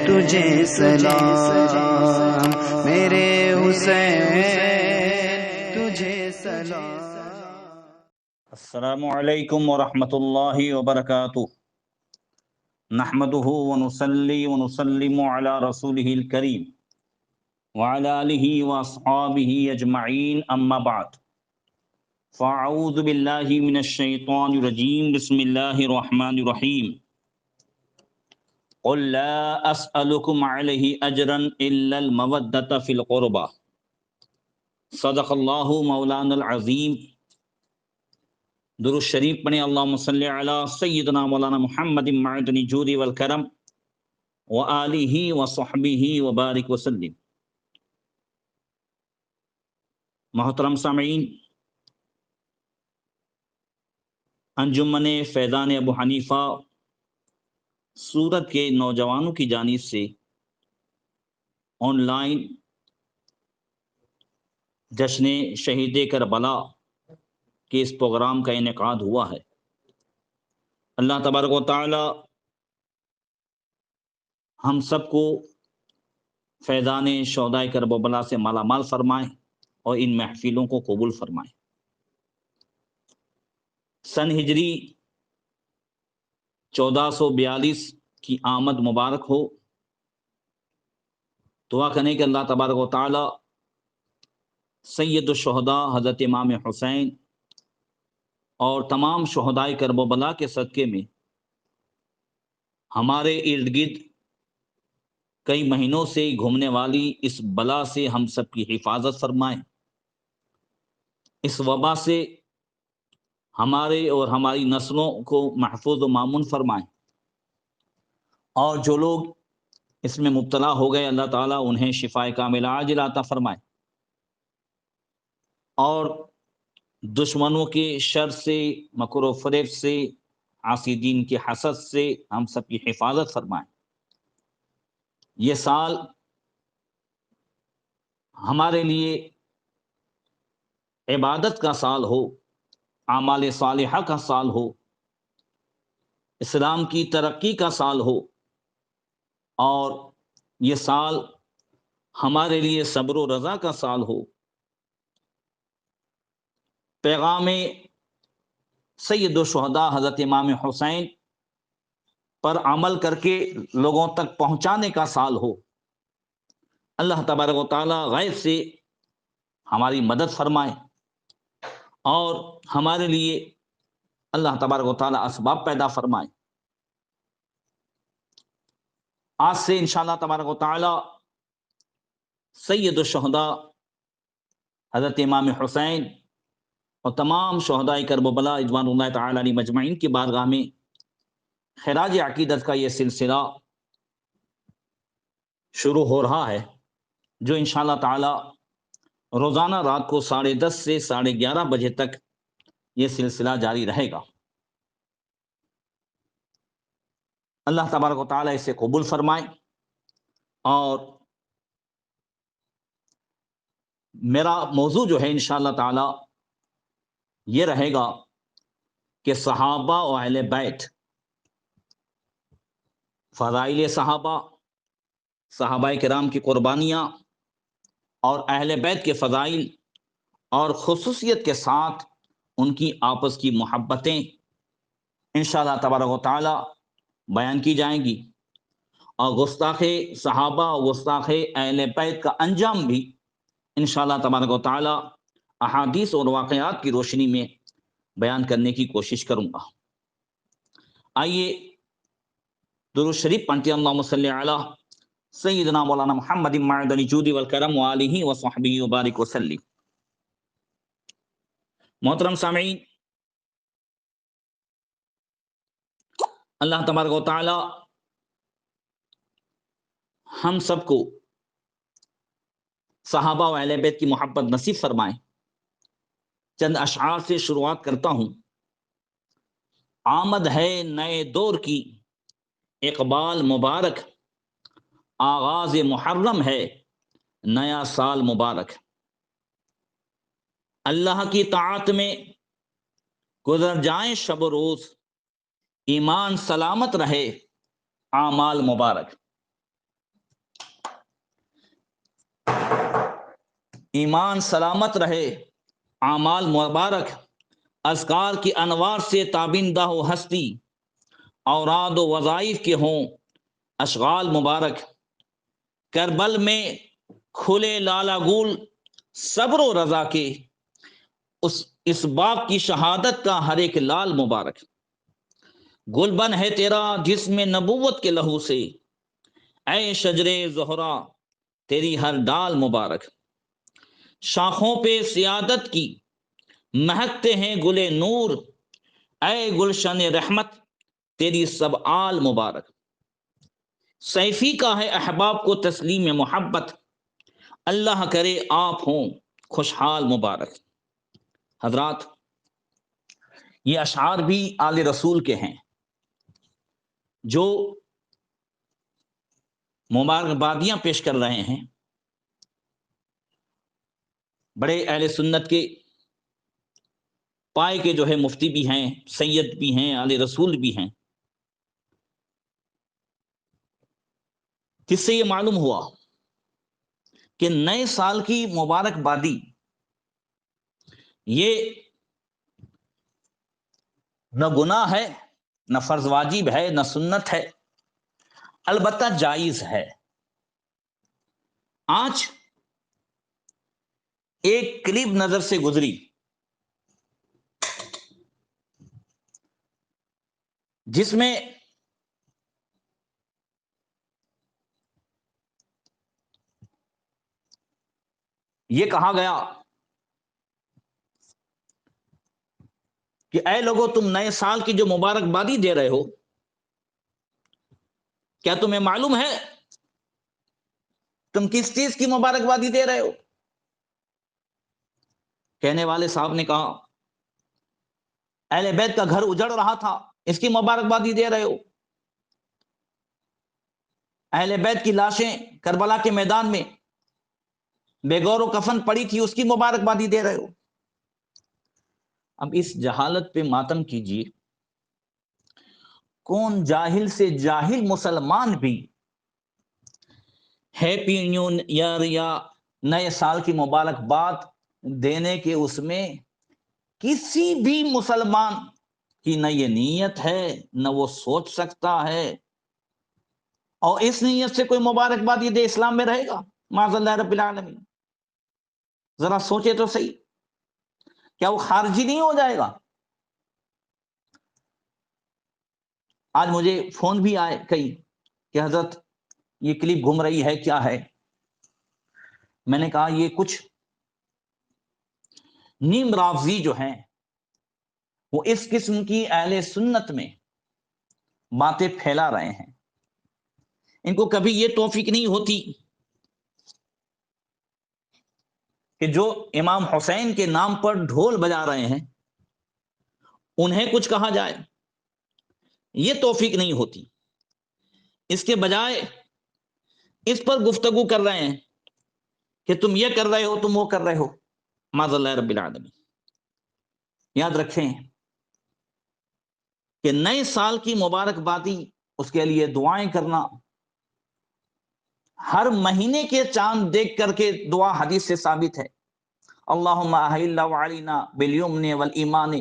تجھے سلام، میرے حسین تجھے سلام۔ السلام علیکم ورحمۃ اللہ وبرکاتہ۔ نحمده ونصلی ونسلم علی رسولہ الکریم وعلی آلہ واصحابہ اجمعین، اما بعد، فاعوذ باللہ من الشیطان الرجیم، بسم اللہ الرحمن الرحیم۔ قل لا اسألکم علیہ اجرا الا المودۃ فی القربى، صدق اللہ مولانا العظیم۔ درود شریف پڑھیں، اللہم صلی علی سیدنا مولانا محمد معدن الجود والکرم وآلہ وصحبہ وبارک وسلم۔ محترم سامعین، انجمن فیضان ابو حنیفہ سورت کے نوجوانوں کی جانب سے آن لائن جشن شہید کربلا کے اس پروگرام کا انعقاد ہوا ہے۔ اللہ تبارک و تعالی ہم سب کو فیضان شہداء کربلا سے مالا مال فرمائے اور ان محفلوں کو قبول فرمائے۔ سن ہجری 1442 کی آمد مبارک ہو۔ دعا کریں کہ اللہ تبارک و تعالی سید الشہداء حضرت امام حسین اور تمام شہداء کربلا کے صدقے میں ہمارے ارد گرد کئی مہینوں سے گھومنے والی اس بلا سے ہم سب کی حفاظت فرمائیں، اس وبا سے ہمارے اور ہماری نسلوں کو محفوظ و مامون فرمائیں، اور جو لوگ اس میں مبتلا ہو گئے اللہ تعالیٰ انہیں شفائے کاملہ عاجلہ عطا فرمائے، اور دشمنوں کے شر سے، مکر و فریب سے، حاسدین کے حسد سے ہم سب کی حفاظت فرمائیں۔ یہ سال ہمارے لیے عبادت کا سال ہو، اعمال صالحہ کا سال ہو، اسلام کی ترقی کا سال ہو، اور یہ سال ہمارے لیے صبر و رضا کا سال ہو۔ پیغام سید الشہداء حضرت امام حسین پر عمل کر کے لوگوں تک پہنچانے کا سال ہو۔ اللہ تبارک و تعالی غیب سے ہماری مدد فرمائے اور ہمارے لیے اللہ تبارک و تعالی اسباب پیدا فرمائے۔ آج سے انشاءاللہ تبارک و تعالی سید الشہداء حضرت امام حسین اور تمام شہداء کربلا رضوان اللہ تعالی علیہم مجمعین کی بارگاہ میں خراج عقیدت کا یہ سلسلہ شروع ہو رہا ہے، جو انشاءاللہ تعالی روزانہ رات کو 10:30 سے 11:30 بجے تک یہ سلسلہ جاری رہے گا۔ اللہ تبارک و تعالی اسے قبول فرمائے، اور میرا موضوع جو ہے انشاءاللہ تعالی یہ رہے گا کہ صحابہ و اہل بیت، فضائل صحابہ، صحابہ کرام کی قربانیاں اور اہل بیت کے فضائل، اور خصوصیت کے ساتھ ان کی آپس کی محبتیں انشاءاللہ تبارک و تعالی بیان کی جائیں گی، اور گستاخ صحابہ اور گستاخ اہل بیت کا انجام بھی انشاءاللہ تبارک و تعالی احادیث اور واقعات کی روشنی میں بیان کرنے کی کوشش کروں گا۔ آئیے درود شریف پڑھتے ہیں، اللہم صلی علی سیدنا مولانا محمد معدن الجود والکرم وآلہ وصحبہ وبارک وسلم۔ محترم سامعین، اللہ تبارک و تعالی ہم سب کو صحابہ و اہل بیت کی محبت نصیب فرمائے۔ چند اشعار سے شروعات کرتا ہوں۔ آمد ہے نئے دور کی اقبال مبارک، آغاز محرم ہے نیا سال مبارک، اللہ کی طاعت میں گزر جائیں شب و روز، ایمان سلامت رہے اعمال مبارک۔ ایمان سلامت رہے، اعمال مبارک اذکار کی انوار سے تابندہ ہو ہستی، اوراد و وظائف کے ہوں اشغال مبارک، کربل میں کھلے لالا گول صبر و رضا کے، اس باغ کی شہادت کا ہر ایک لال مبارک، گلبن ہے تیرا جس میں نبوت کے لہو سے، اے شجرے زہرا تیری ہر ڈال مبارک، شاخوں پہ سیادت کی مہکتے ہیں گلے نور، اے گلشن رحمت تیری سب آل مبارک، سیفی کا ہے احباب کو تسلیم محبت، اللہ کرے آپ ہوں خوشحال مبارک۔ حضرات، یہ اشعار بھی آل رسول کے ہیں جو مبارکبادیاں پیش کر رہے ہیں۔ بڑے اہل سنت کے پائے کے جو ہے مفتی بھی ہیں، سید بھی ہیں، آل رسول بھی ہیں۔ کس سے یہ معلوم ہوا کہ نئے سال کی مبارکبادی یہ نہ گناہ ہے، نہ فرض واجب ہے، نہ سنت ہے، البتہ جائز ہے۔ آج ایک کلپ نظر سے گزری جس میں یہ کہا گیا کہ اے لوگو، تم نئے سال کی جو مبارکبادی دے رہے ہو، کیا تمہیں معلوم ہے تم کس چیز کی مبارکبادی دے رہے ہو؟ کہنے والے صاحب نے کہا اہل بیت کا گھر اجڑ رہا تھا، اس کی مبارکبادی دے رہے ہو؟ اہل بیت کی لاشیں کربلا کے میدان میں بے گور و کفن پڑی تھی، اس کی مبارکبادی دے رہے ہو؟ اب اس جہالت پہ ماتم کیجیے، کون جاہل سے جاہل مسلمان بھی ہیپی نیو ایئر یا نئے سال کی مبارکباد دینے کے اس میں کسی بھی مسلمان کی نہ یہ نیت ہے، نہ وہ سوچ سکتا ہے، اور اس نیت سے کوئی مبارکبادی دے اسلام میں رہے گا؟ معاذ اللہ رب العالمین۔ ذرا سوچے تو صحیح، کیا وہ خارجی نہیں ہو جائے گا؟ آج مجھے فون بھی آئے کئی کہ حضرت یہ کلپ گھوم رہی ہے، کیا ہے؟ میں نے کہا یہ کچھ نیم رافضی جو ہیں وہ اس قسم کی اہل سنت میں باتیں پھیلا رہے ہیں، ان کو کبھی یہ توفیق نہیں ہوتی کہ جو امام حسین کے نام پر ڈھول بجا رہے ہیں انہیں کچھ کہا جائے، یہ توفیق نہیں ہوتی۔ اس کے بجائے اس پر گفتگو کر رہے ہیں کہ تم یہ کر رہے ہو، تم وہ کر رہے ہو، معاذ اللہ رب العالمین۔ یاد رکھیں کہ نئے سال کی مبارکبادی، اس کے لیے دعائیں کرنا، ہر مہینے کے چاند دیکھ کر کے دعا حدیث سے ثابت ہے، اللہم احل علینا بالیمن والایمان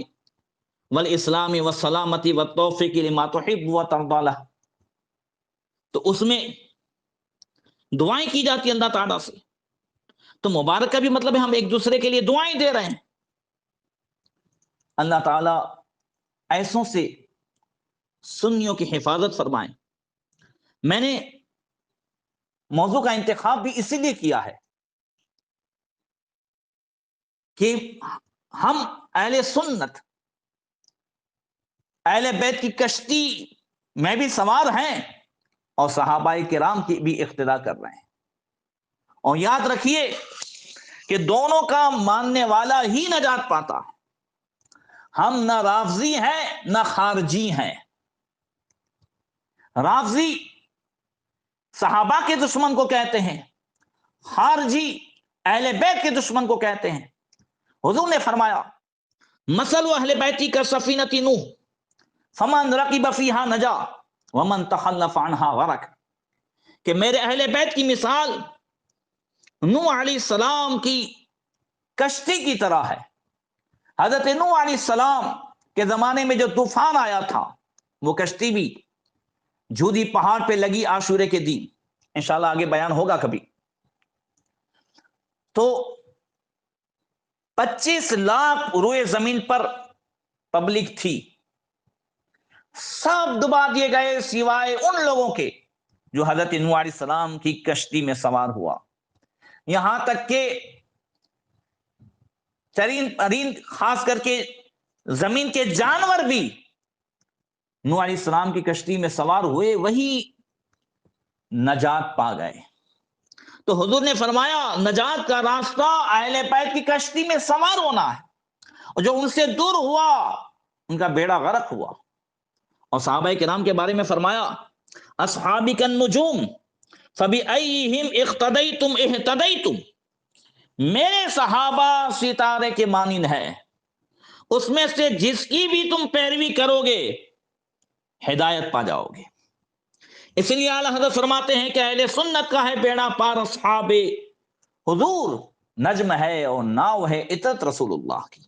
والاسلام والسلامتی والتوفیق لما تحب وترضی لہ، تو اس میں دعائیں کی جاتی ہیں اللہ تعالیٰ سے۔ تو مبارک کا بھی مطلب ہے ہم ایک دوسرے کے لیے دعائیں دے رہے ہیں۔ اللہ تعالیٰ ایسوں سے سنیوں کی حفاظت فرمائیں۔ میں نے موضوع کا انتخاب بھی اسی لیے کیا ہے کہ ہم اہل سنت، اہل بیت کی کشتی میں بھی سوار ہیں اور صحابہ کرام کی بھی اقتدا کر رہے ہیں، اور یاد رکھیے کہ دونوں کا ماننے والا ہی نجات پاتا۔ ہم نہ رافضی ہیں نہ خارجی ہیں۔ رافضی صحابہ کے دشمن کو کہتے ہیں، خارجی اہل بیت کے دشمن کو کہتے ہیں۔ حضور نے فرمایا مثل اہل بیتی کا سفینۃ نوح فمن رکب فیہا نجا ومن تخلف عنہا غرق، کہ میرے اہل بیت کی مثال نوح علیہ السلام کی کشتی کی طرح ہے۔ حضرت نوح علیہ السلام کے زمانے میں جو طوفان آیا تھا، وہ کشتی بھی جودی پہاڑ پہ لگی عاشورے کے دن، انشاءاللہ آگے بیان ہوگا کبھی۔ تو 25 لاکھ روئے زمین پر پبلک تھی، سب دبا دیے گئے سوائے ان لوگوں کے جو حضرت نوح علیہ السلام کی کشتی میں سوار ہوا۔ یہاں تک کہ چرین پرند، خاص کر کے زمین کے جانور بھی نوح علیہ السلام کی کشتی میں سوار ہوئے، وہی نجات پا گئے۔ تو حضور نے فرمایا نجات کا راستہ اہل بیت کی کشتی میں سوار ہونا ہے، اور جو ان سے دور ہوا ان کا بیڑا غرق ہوا۔ اور صحابہ کرام کے بارے میں فرمایا اصحابی کالنجوم فبأیہم اقتدیتم اہتدیتم، میرے صحابہ ستارے کے مانند ہے، اس میں سے جس کی بھی تم پیروی کرو گے ہدایت پا جاؤ گے۔ اس لیے اعلیٰ حضرت فرماتے ہیں کہ اہل سنت کا ہے بیڑا پار اصحاب حضور، نجم ہے اور ناؤ ہے عطرت رسول اللہ کی۔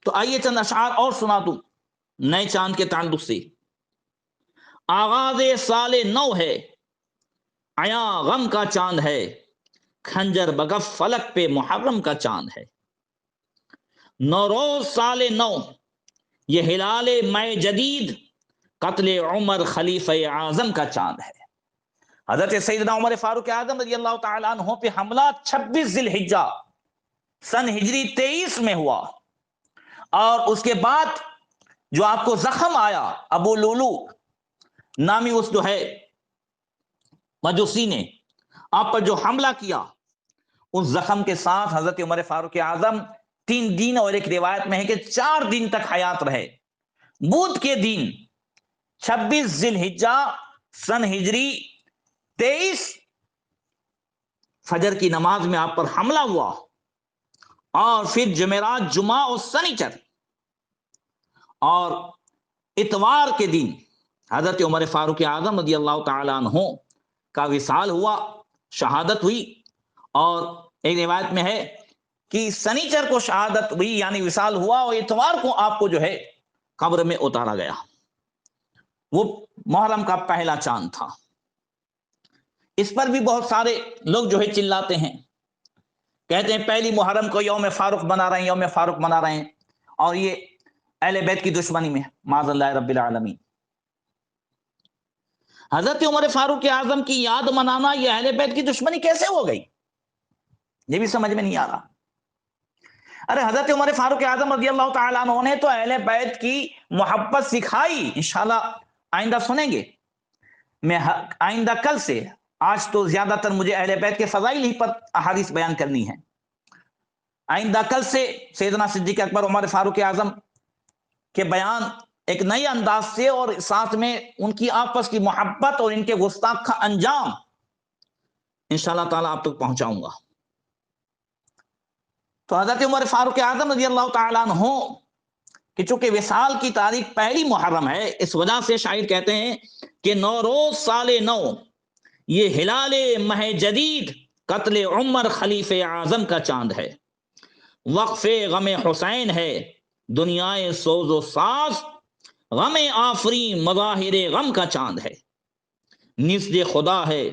تو آئیے چند اشعار اور سنا دوں نئے چاند کے تعلق سے۔ آغاز سال نو ہے، عیا غم کا چاند ہے، کھنجر بگف فلک پہ محرم کا چاند ہے۔ نوروز سال نو، یہ ہلال مے جدید، قتل عمر خلیفہ اعظم کا چاند ہے۔ حضرت سیدنا عمر فاروق اعظم رضی اللہ تعالیٰ عنہ پہ حملہ 26 ذی الحجہ سن ہجری 23 میں ہوا، اور اس کے بعد جو آپ کو زخم آیا، ابو لولو نامی اس جو ہے مجوسی نے آپ پر جو حملہ کیا، اس زخم کے ساتھ حضرت عمر فاروق اعظم 3 دن، اور ایک روایت میں ہے کہ 4 دن تک حیات رہے۔ بدھ کے دن 26 ذی الحجہ سن ہجری 23 فجر کی نماز میں آپ پر حملہ ہوا، اور پھر جمعرات، جمعہ اور سنیچر اور اتوار کے دن حضرت عمر فاروق اعظم رضی اللہ تعالیٰ عنہ کا وصال ہوا، شہادت ہوئی۔ اور ایک روایت میں ہے کہ سنیچر کو شہادت ہوئی یعنی وصال ہوا، اور اتوار کو آپ کو جو ہے قبر میں اتارا گیا۔ وہ محرم کا پہلا چاند تھا۔ اس پر بھی بہت سارے لوگ جو ہے چلاتے ہیں، کہتے ہیں پہلی محرم کو یوم فاروق بنا رہے ہیں، یوم فاروق بنا رہے ہیں، اور یہ اہل بیت کی دشمنی میں معاذ اللہ رب العالمین۔ حضرت عمر فاروق اعظم کی یاد منانا یہ اہل بیت کی دشمنی کیسے ہو گئی، یہ بھی سمجھ میں نہیں آ رہا۔ ارے حضرت عمر فاروق اعظم رضی اللہ تعالیٰ عنہ نے تو اہل بیت کی محبت سکھائی، انشاءاللہ آئندہ سنیں گے۔ میں آئندہ کل سے، آج تو زیادہ تر مجھے اہل بیت کے فضائل ہی پر احادیث بیان کرنی ہے، آئندہ کل سے سیدنا صدیق اکبر عمر فاروق اعظم کے بیان ایک نئے انداز سے، اور ساتھ میں ان کی آپس کی محبت اور ان کے گستاخ کا انجام انشاءاللہ تعالیٰ آپ تک پہنچاؤں گا۔ تو حضرت عمر فاروق اعظم رضی اللہ تعالیٰ عنہ کہ چونکہ وصال کی تاریخ پہلی محرم ہے، اس وجہ سے شاعر کہتے ہیں کہ نوروز سال نو، یہ ہلال مہ جدید، قتل عمر خلیفہ اعظم کا چاند ہے۔ وقف غم حسین ہے، دنیائے سوز و ساز، غم آفری مظاہر غم کا چاند ہے۔ نزد خدا ہے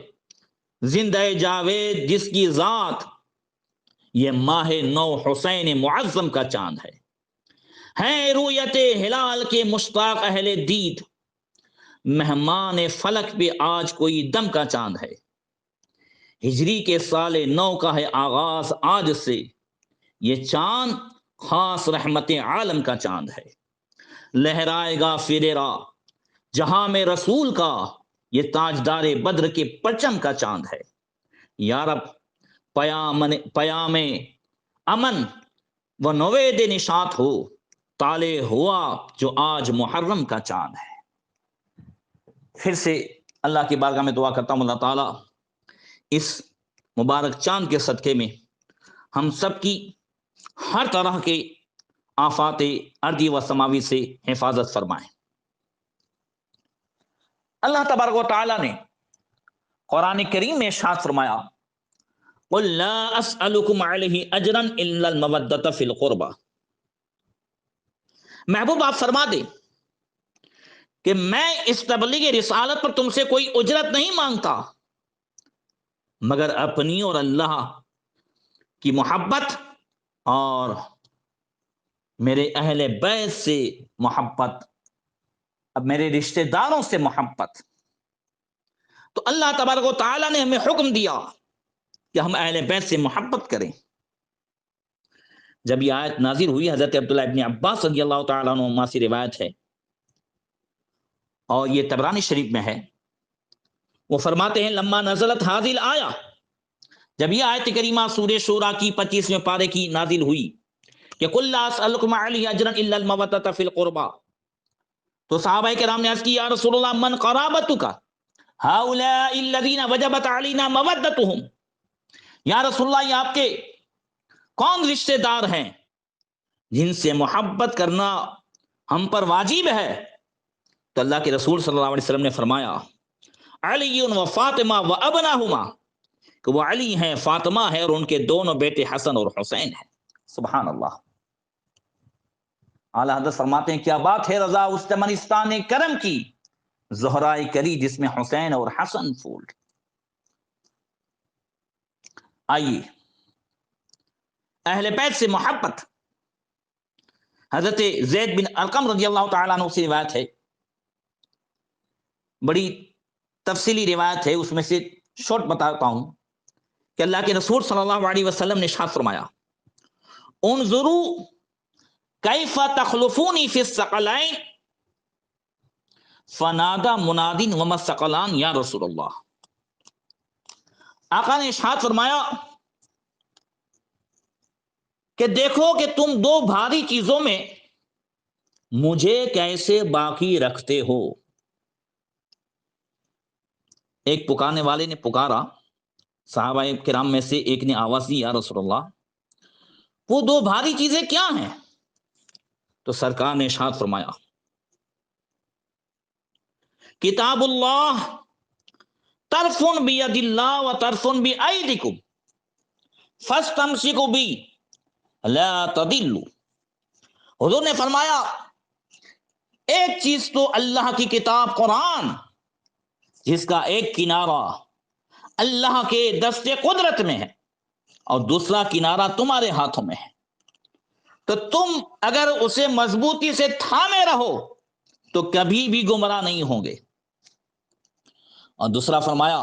زندہ جاوید جس کی ذات، یہ ماہ نو حسین معظم کا چاند ہے۔ رویت ہلال کے مشتاق اہل دید، مہمان فلک پہ آج کوئی دم کا چاند ہے۔ ہجری کے سال نو کا ہے آغاز آج سے، یہ چاند خاص رحمت عالم کا چاند ہے۔ لہرائے گا فریرا جہاں میں رسول کا، یہ تاجدار بدر کے پرچم کا چاند ہے۔ یا رب پیام امن و نوید نشاط ہو، طالع ہوا جو آج محرم کا چاند ہے۔ پھر سے اللہ کی بارگاہ میں دعا کرتا ہوں اللہ تعالیٰ اس مبارک چاند کے صدقے میں ہم سب کی ہر طرح کے آفات ارضی و سماوی سے حفاظت فرمائیں۔ اللہ تبارک و تعالیٰ نے قرآن کریم میں ارشاد فرمایا قل لا اسألکم علیہ اجرا الا المودۃ فی القربى، محبوب آپ فرما دیں کہ میں اس تبلیغ رسالت پر تم سے کوئی اجرت نہیں مانگتا مگر اپنی اور اللہ کی محبت اور میرے اہل بیت سے محبت، اب میرے رشتہ داروں سے محبت۔ تو اللہ تبارک و تعالیٰ نے ہمیں حکم دیا کہ ہم اہل بیت سے محبت کریں۔ جب یہ آیت نازل ہوئی، حضرت عبداللہ ابن عباس رضی اللہ تعالیٰ عنہما سے روایت ہے اور یہ طبرانی شریف میں ہے، وہ فرماتے ہیں لما نزلت هذه الآیہ، جب یہ آیت کریمہ سورہ شورى کی 25ویں پارے کی نازل ہوئی کہ قل لا اسألکم علیہ اجرا الا المودۃ فی القربى، تو صحابہ کرام نے عرض کی یا رسول اللہ من قرابتک هؤلاء الذین وجبت علینا مودتهم، یا رسول اللہ یہ آپ کے کون رشتہ دار ہیں جن سے محبت کرنا ہم پر واجب ہے؟ تو اللہ کے رسول صلی اللہ علیہ وسلم نے فرمایا علی و فاطمہ و ابناہما، کہ وہ علی ہیں، فاطمہ ہے اور ان کے دونوں بیٹے حسن اور حسین ہیں۔ سبحان اللہ۔ اعلیٰ حضرت فرماتے ہیں کیا بات ہے رضا اس چمنستان کرم کی، زہرائے کری جس میں حسین اور حسن پھول۔ آئیے اہل بیت سے محبت، حضرت زید بن ارقم رضی اللہ تعالیٰ عنہ سے روایت ہے، بڑی تفصیلی روایت ہے، اس میں سے شارٹ بتاتا ہوں کہ اللہ کے رسول صلی اللہ علیہ وسلم نے ارشاد فرمایا انظروا کیف تخلفونی فی الثقلین فنادى مناد وما الثقلان یا رسول اللہ۔ آقا نے ارشاد فرمایا کہ دیکھو کہ تم دو بھاری چیزوں میں مجھے کیسے باقی رکھتے ہو۔ ایک پکارنے والے نے پکارا، صحابہ کرام میں سے ایک نے آواز دی یا رسول اللہ وہ دو بھاری چیزیں کیا ہیں؟ تو سرکار نے ارشاد فرمایا کتاب اللہ طرف بید اللہ و طرف بایدکم فاستمسکوا بی لا تضلوا۔ حضور نے فرمایا ایک چیز تو اللہ کی کتاب قرآن، جس کا ایک کنارہ اللہ کے دست قدرت میں ہے اور دوسرا کنارہ تمہارے ہاتھوں میں ہے، تو تم اگر اسے مضبوطی سے تھامے رہو تو کبھی بھی گمراہ نہیں ہوں گے۔ اور دوسرا فرمایا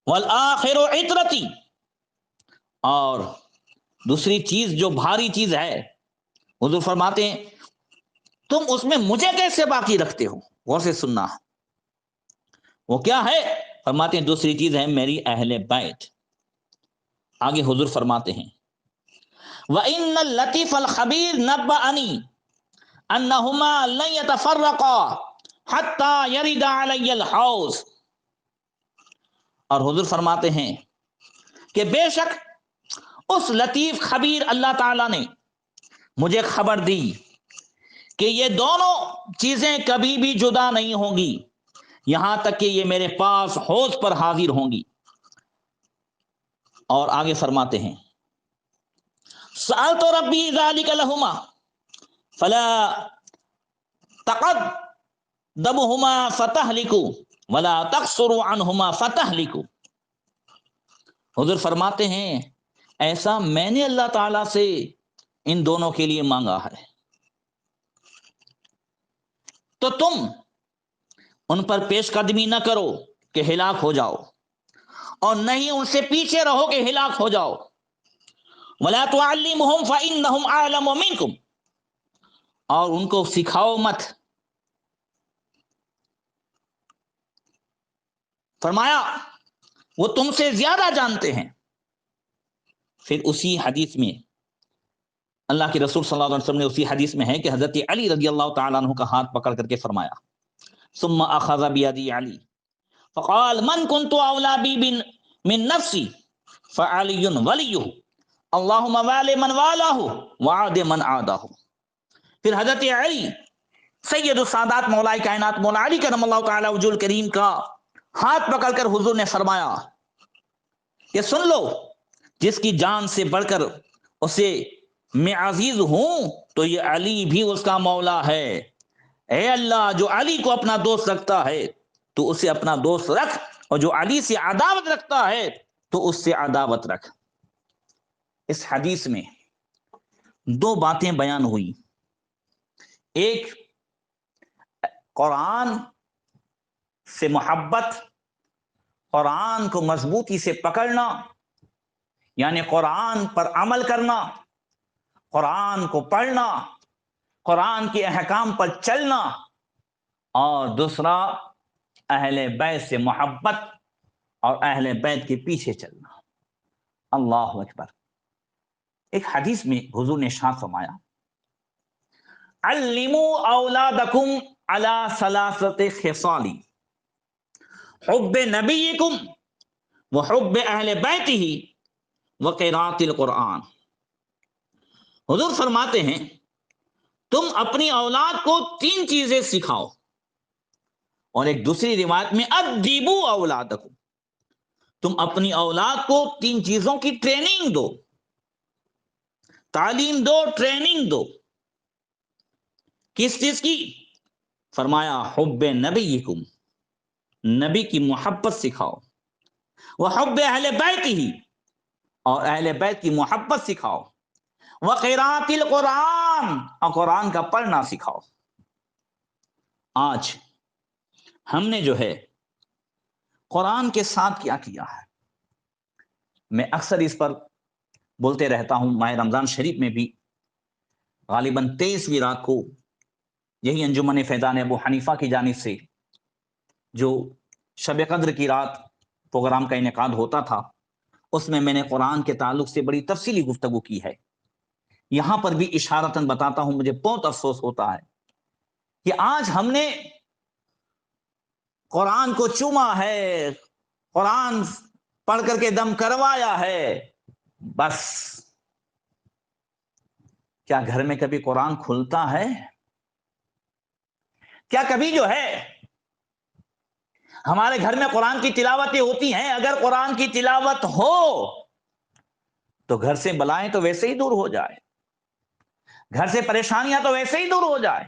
والآخر عطرتی، اور دوسری چیز جو بھاری چیز ہے، حضور فرماتے ہیں تم اس میں مجھے کیسے باقی رکھتے ہو؟ غور سے سننا، وہ کیا ہے؟ فرماتے ہیں دوسری چیز ہے میری اہل بیت۔ آگے حضور فرماتے ہیں وَإِنَّ اللَّطِيفَ الْخَبِيرَ نَبَّأَنِي أَنَّهُمَا لَن يَتَفَرَّقَا حَتَّى يَرِدَ عَلَيَّ الْحَوْض۔ اور حضور فرماتے ہیں کہ بے شک اس لطیف خبیر اللہ تعالیٰ نے مجھے خبر دی کہ یہ دونوں چیزیں کبھی بھی جدا نہیں ہوں گی یہاں تک کہ یہ میرے پاس حوض پر حاضر ہوں گی۔ اور آگے فرماتے ہیں سألت ربی ذلک لہما فلا تقدمہما فتہلکوا ولا تقصروا عنہما فتہلکوا۔ حضور فرماتے ہیں ایسا میں نے اللہ تعالیٰ سے ان دونوں کے لیے مانگا ہے، تو تم ان پر پیش قدمی نہ کرو کہ ہلاک ہو جاؤ، اور نہیں ان سے پیچھے رہو کہ ہلاک ہو جاؤ۔ وَلَا تُعَلِّمْهُمْ فَإِنَّهُمْ أَعْلَمُ مِنْكُمْ، اور ان کو سکھاؤ مت۔ فرمایا وہ تم سے زیادہ جانتے ہیں۔ پھر اسی حدیث میں اللہ کے رسول صلی اللہ علیہ وسلم نے اسی حدیث میں ہے کہ حضرت علی رضی اللہ تعالیٰ عنہ کا ہاتھ پکڑ کر کے فرمایا ثم اخذ بیدی علی فقال من كنت اولا بی من نفسی فعلی ولیہ اللہم والی من والاہ وعاد من عاداہ۔ پھر حضرت علی سید السادات مولا کائنات مولا علی کرم اللہ تعالی وجہ الکریم کا ہاتھ پکڑ کر حضور نے فرمایا کہ سن لو، جس کی جان سے بڑھ کر اسے میں عزیز ہوں تو یہ علی بھی اس کا مولا ہے۔ اے اللہ، جو علی کو اپنا دوست رکھتا ہے تو اسے اپنا دوست رکھ، اور جو علی سے عداوت رکھتا ہے تو اس سے عداوت رکھ۔ اس حدیث میں دو باتیں بیان ہوئی، ایک قرآن سے محبت، قرآن کو مضبوطی سے پکڑنا، یعنی قرآن پر عمل کرنا، قرآن کو پڑھنا، قرآن کے احکام پر چلنا، اور دوسرا اہل بیت سے محبت اور اہل بیت کے پیچھے چلنا۔ اللہ اکبر۔ ایک حدیث میں حضور نے ارشاد فرمایا، علموا اولادکم علی ثلاثۃ خصال، حب نبیکم وحب اہل بیتہ وقراءۃ القرآن۔ حضور فرماتے ہیں تم اپنی اولاد کو تین چیزیں سکھاؤ، اور ایک دوسری روایت میں ادبوا اولادکم، تم اپنی اولاد کو تین چیزوں کی ٹریننگ دو، تعلیم دو، ٹریننگ دو۔ کس چیز کی؟ فرمایا حب نبیکم، نبی کی محبت سکھاؤ، وحب اہل بیتہ، اور اہل بیت کی محبت سکھاؤ، وقراءۃ القرآن، اور قرآن کا پڑھنا سکھاؤ۔ آج ہم نے جو ہے قرآن کے ساتھ کیا کیا ہے؟ میں اکثر اس پر بولتے رہتا ہوں، ماہ رمضان شریف میں بھی غالباً 23ویں رات کو یہی انجمن فیضان ابو حنیفہ کی جانب سے جو شب قدر کی رات پروگرام کا انعقاد ہوتا تھا، اس میں نے قرآن کے تعلق سے بڑی تفصیلی گفتگو کی ہے۔ یہاں پر بھی اشارتاً بتاتا ہوں، مجھے بہت افسوس ہوتا ہے کہ آج ہم نے قرآن کو چوما ہے، قرآن پڑھ کر کے دم کروایا ہے، بس کیا گھر میں کبھی قرآن کھلتا ہے؟ کیا کبھی جو ہے ہمارے گھر میں قرآن کی تلاوتیں ہوتی ہیں؟ اگر قرآن کی تلاوت ہو تو گھر سے بلائیں تو ویسے ہی دور ہو جائے، گھر سے پریشانیاں تو ویسے ہی دور ہو جائے۔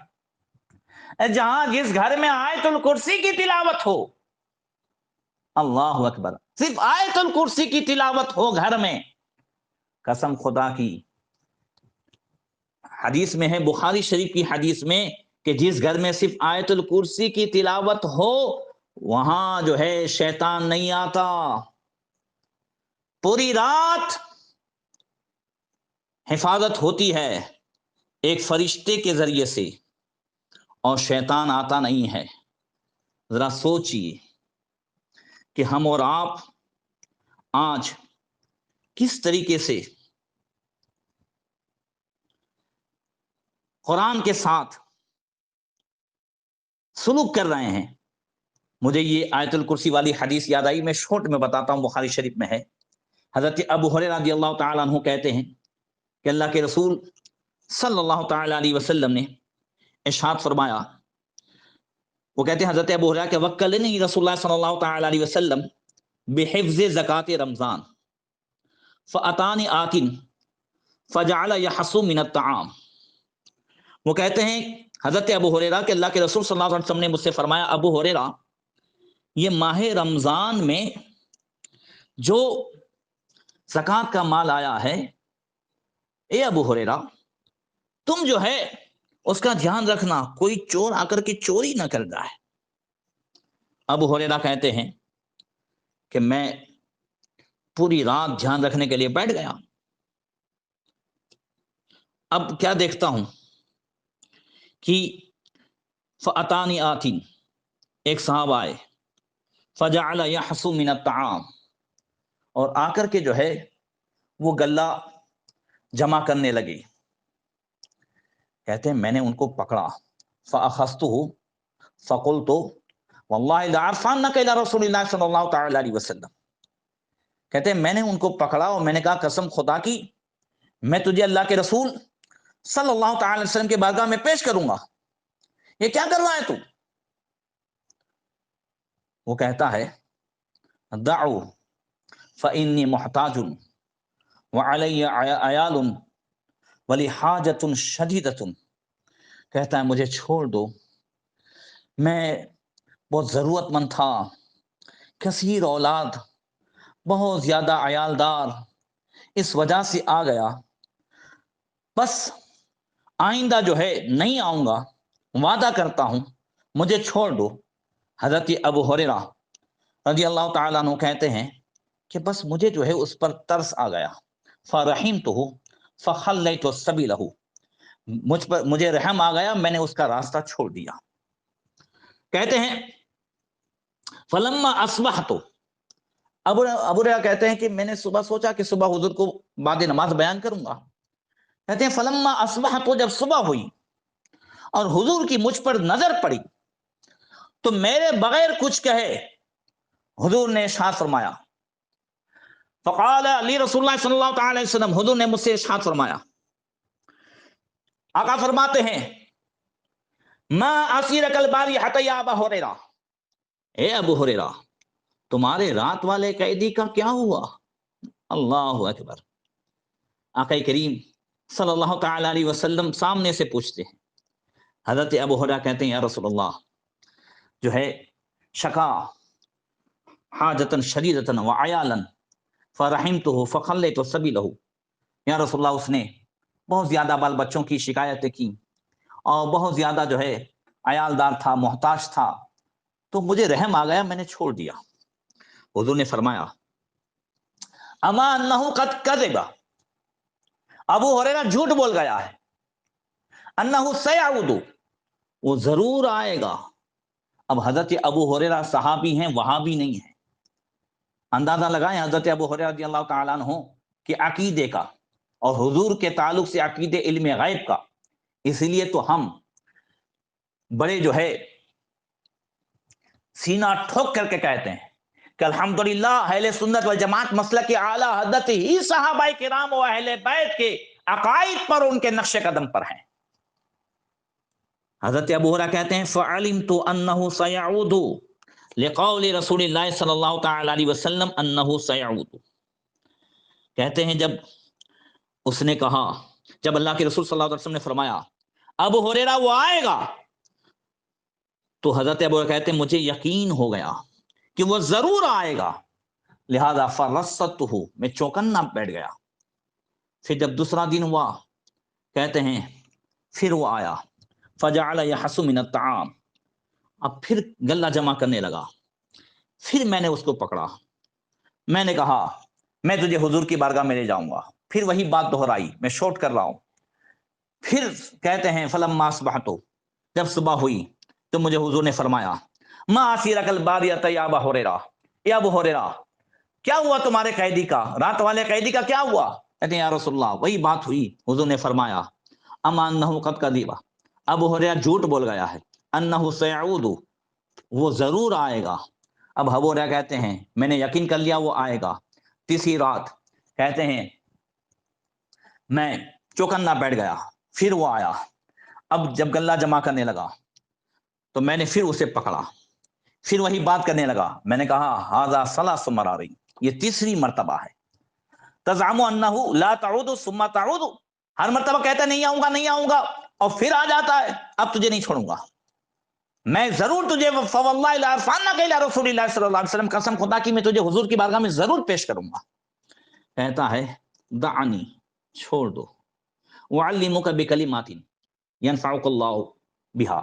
جہاں جس گھر میں آیت الکرسی کی تلاوت ہو، اللہ اکبر، صرف آیت الکرسی کی تلاوت ہو گھر میں، قسم خدا کی، حدیث میں ہے، بخاری شریف کی حدیث میں، کہ جس گھر میں صرف آیت الکرسی کی تلاوت ہو وہاں جو ہے شیطان نہیں آتا۔ پوری رات حفاظت ہوتی ہے ایک فرشتے کے ذریعے سے، اور شیطان آتا نہیں ہے۔ ذرا سوچئے کہ ہم اور آپ آج کس طریقے سے قرآن کے ساتھ سلوک کر رہے ہیں۔ مجھے یہ آیت الکرسی والی حدیث یاد آئی، میں شارٹ میں بتاتا ہوں، بخاری شریف میں ہے۔ حضرت ابو ہریرہ رضی اللہ تعالیٰ عنہ کہتے ہیں کہ اللہ کے رسول صلی اللہ تعالیٰ علیہ وسلم نے ارشاد فرمایا، وہ کہتے ہیں حضرت ابو ہریرہ کہ وکلنی رسول اللہ صلی اللہ تعالیٰ علیہ وسلم بحفظ زکوٰۃ رمضان فاتانی آتن فجعل یحسو من الطعام۔ وہ کہتے ہیں حضرت ابو ہریرہ کہ اللہ کے رسول صلی اللہ علیہ وسلم نے مجھ سے فرمایا، ابو ہریرہ، یہ ماہ رمضان میں جو زکوٰۃ کا مال آیا ہے، اے ابو ہریرہ تم جو ہے اس کا دھیان رکھنا، کوئی چور آ کر کے چوری نہ کر جائے۔ ابو ہریرہ کہتے ہیں کہ میں پوری رات دھیان رکھنے کے لیے بیٹھ گیا۔ اب کیا دیکھتا ہوں کہ فاتانی آتین، ایک صحابہ آئے، فجعل یحسو من الطعام، اور آ کر کے جو ہے وہ غلہ جمع کرنے لگے۔ کہتے ہیں میں نے ان کو پکڑا، فاخذتہ فقلت واللہ لأعرفنک الی رسول اللہ صلی اللہ تعالی علیہ وسلم۔ کہتے ہیں میں نے ان کو پکڑا اور میں نے کہا قسم خدا کی میں تجھے اللہ کے رسول صلی اللہ تعالی علیہ وسلم کے بارگاہ میں پیش کروں گا، یہ کیا کر رہا ہے تو؟ وہ کہتا ہے دعو فإنی محتاج وعلی عیال ولی حاجت شدیدۃ، کہتا ہے مجھے چھوڑ دو، میں بہت ضرورت مند تھا، کثیر اولاد، بہت زیادہ عیال دار، اس وجہ سے آ گیا، بس آئندہ جو ہے نہیں آؤں گا، وعدہ کرتا ہوں، مجھے چھوڑ دو۔ حضرت ابو ہریرہ رضی اللہ تعالیٰ عنہ کہتے ہیں کہ بس مجھے جو ہے اس پر ترس آ گیا، فرحمتہ فخلیت سبیلہ، مجھے رحم آ گیا، میں نے اس کا راستہ چھوڑ دیا۔ کہتے ہیں فلما اصبحت، ابو ہریرہ کہتے ہیں کہ میں نے صبح سوچا کہ صبح حضور کو بعد نماز بیان کروں گا۔ کہتے ہیں فلما اصبحت، جب صبح ہوئی اور حضور کی مجھ پر نظر پڑی تو میرے بغیر کچھ کہے حضور نے ارشاد فرمایا، فقال علی رسول اللہ صلی اللہ تعالی وسلم، حضور نے مجھ سے ارشاد فرمایا، آقا فرماتے ہیں ما اسیرک البارحۃ یا ابا ہریرہ، اے ابو ہریرہ تمہارے رات والے قیدی کا کیا ہوا؟ اللہ اکبر۔ آقا کریم صلی اللہ تعالی علیہ وسلم سامنے سے پوچھتے ہیں۔ حضرت ابو ہریرہ کہتے ہیں یا رسول اللہ، جو ہے شکا حاجتن شدیدتن وعیالن فرحمتہ فخلیت سبیلہ، یا رسول اللہ اس نے بہت زیادہ بال بچوں کی شکایتیں کی اور بہت زیادہ جو ہے عیال دار تھا، محتاج تھا، تو مجھے رحم آ گیا، میں نے چھوڑ دیا۔ حضور نے فرمایا اما انہ قد کذب، ابو ہریرہ جھوٹ بول گیا ہے، انہ سیعود، وہ ضرور آئے گا۔ اب حضرت ابو ہریرہ صحابی ہیں، وہابی نہیں ہیں۔ اندازہ لگائیں حضرت ابو ہریرہ رضی اللہ تعالیٰ عنہ کے عقیدے کا اور حضور کے تعلق سے عقیدے علم غیب کا۔ اس لیے تو ہم بڑے جو ہے سینہ ٹھوک کر کے کہتے ہیں کہ الحمدللہ اہل سنت والجماعت مسلک اعلیٰ حضرت ہی صحابہ کرام و اہل بیت کے عقائد پر، ان کے نقش قدم پر ہیں۔ حضرت ابو ہریرہ کہتے ہیں فعلمت انہ سیعود لقول رسول اللہ صلی اللہ تعالی علیہ وسلم انہ سیعود، کہتے ہیں جب اس نے کہا، جب اللہ کے رسول صلی اللہ علیہ وسلم نے فرمایا ابو ہریرہ وہ آئے گا، تو حضرت ابو ہریرہ کہتے ہیں مجھے یقین ہو گیا کہ وہ ضرور آئے گا، لہذا فرصتہ، میں چوکنا بیٹھ گیا۔ پھر جب دوسرا دن ہوا، کہتے ہیں پھر وہ آیا، فجعل یحس من الطعام، اب پھر گلہ جمع کرنے لگا۔ پھر میں نے اس کو پکڑا، میں نے کہا میں تجھے حضور کی بارگاہ میں لے جاؤں گا، پھر وہی بات دہرائی، میں شوٹ کر رہا ہوں۔ پھر کہتے ہیں فلما اصبحت، جب صبح ہوئی تو مجھے حضور نے فرمایا ما اسیرک الباریۃ یا ابا ہریرہ، یا ابو ہریرہ کیا ہوا تمہارے قیدی کا، رات والے قیدی کا کیا ہوا؟ کہتے ہیں یا رسول اللہ وہی بات ہوئی، حضور نے فرمایا اما انہ قد کذب، ابو ہریرہ جھوٹ بول گیا ہے، انہ سیعود، وہ ضرور آئے گا۔ اب ابو ہریرہ کہتے ہیں میں نے یقین کر لیا وہ آئے گا۔ تیسری رات کہتے ہیں میں چوکنا بیٹھ گیا، پھر وہ آیا۔ اب جب گلہ جمع کرنے لگا تو میں نے پھر اسے پکڑا، پھر وہی بات کرنے لگا، میں نے کہا ھذا ثلاث مراری، یہ تیسری مرتبہ ہے۔ تزعم انہ لا تعود ثم تعود، ہر مرتبہ کہتا ہے نہیں آؤں گا نہیں آؤں گا، اور پھر آ جاتا ہے اب تجھے نہیں چھوڑوں گا، میں ضرور تجھے فواللہ لارفعنک الی رسول اللہ صلی اللہ علیہ وسلم، قسم خدا کی میں تجھے حضور کی بارگاہ میں ضرور پیش کروں گا۔ کہتا ہے دعنی، چھوڑ دو، وعلمک بکلمات ینفعک اللہ بہا،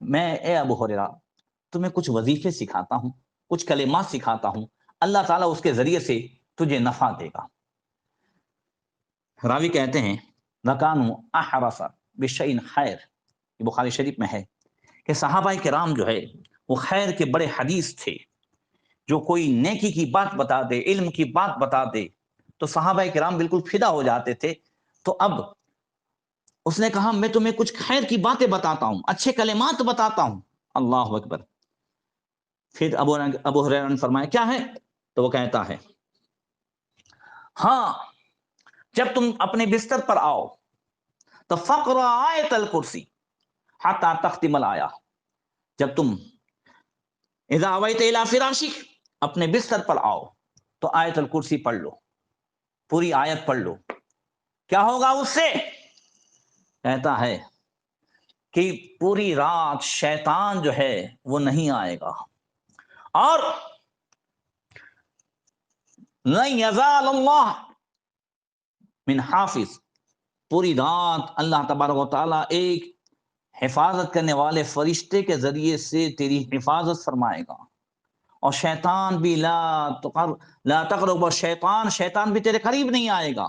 میں اے ابو ہریرہ تمہیں کچھ وظیفے سکھاتا ہوں، کچھ کلمات سکھاتا ہوں، اللہ تعالیٰ اس کے ذریعے سے تجھے نفع دے گا۔ راوی کہتے ہیں وَكَانُوا أَحْرَصَ بِشَيْءٍ خیر، یہ بخاری شریف میں ہے کہ صحابہ کرام جو ہے وہ خیر کے بڑے حدیث تھے، جو کوئی نیکی کی بات بتا دے، علم کی بات بتا دے تو صحابہ کرام بالکل فدا ہو جاتے تھے۔ تو اب اس نے کہا میں تمہیں کچھ خیر کی باتیں بتاتا ہوں، اچھے کلمات بتاتا ہوں۔ اللہ اکبر۔ پھر ابو ہریرہ نے فرمایا کیا ہے؟ تو وہ کہتا ہے ہاں جب تم اپنے بستر پر آؤ تو فقرا آیت الکرسی حتی تختم الآیہ، جب تم اذا اویت الی فراشک، اپنے بستر پر آؤ تو آیت الکرسی پڑھ لو، پوری آیت پڑھ لو۔ کیا ہوگا اس سے؟ کہتا ہے کہ پوری رات شیطان جو ہے وہ نہیں آئے گا، اور لن یزال اللہ من حافظ، پوری رات اللہ تبارک و تعالیٰ ایک حفاظت کرنے والے فرشتے کے ذریعے سے تیری حفاظت فرمائے گا، اور شیطان بھی لا تقرب الشیطان، شیطان بھی تیرے قریب نہیں آئے گا۔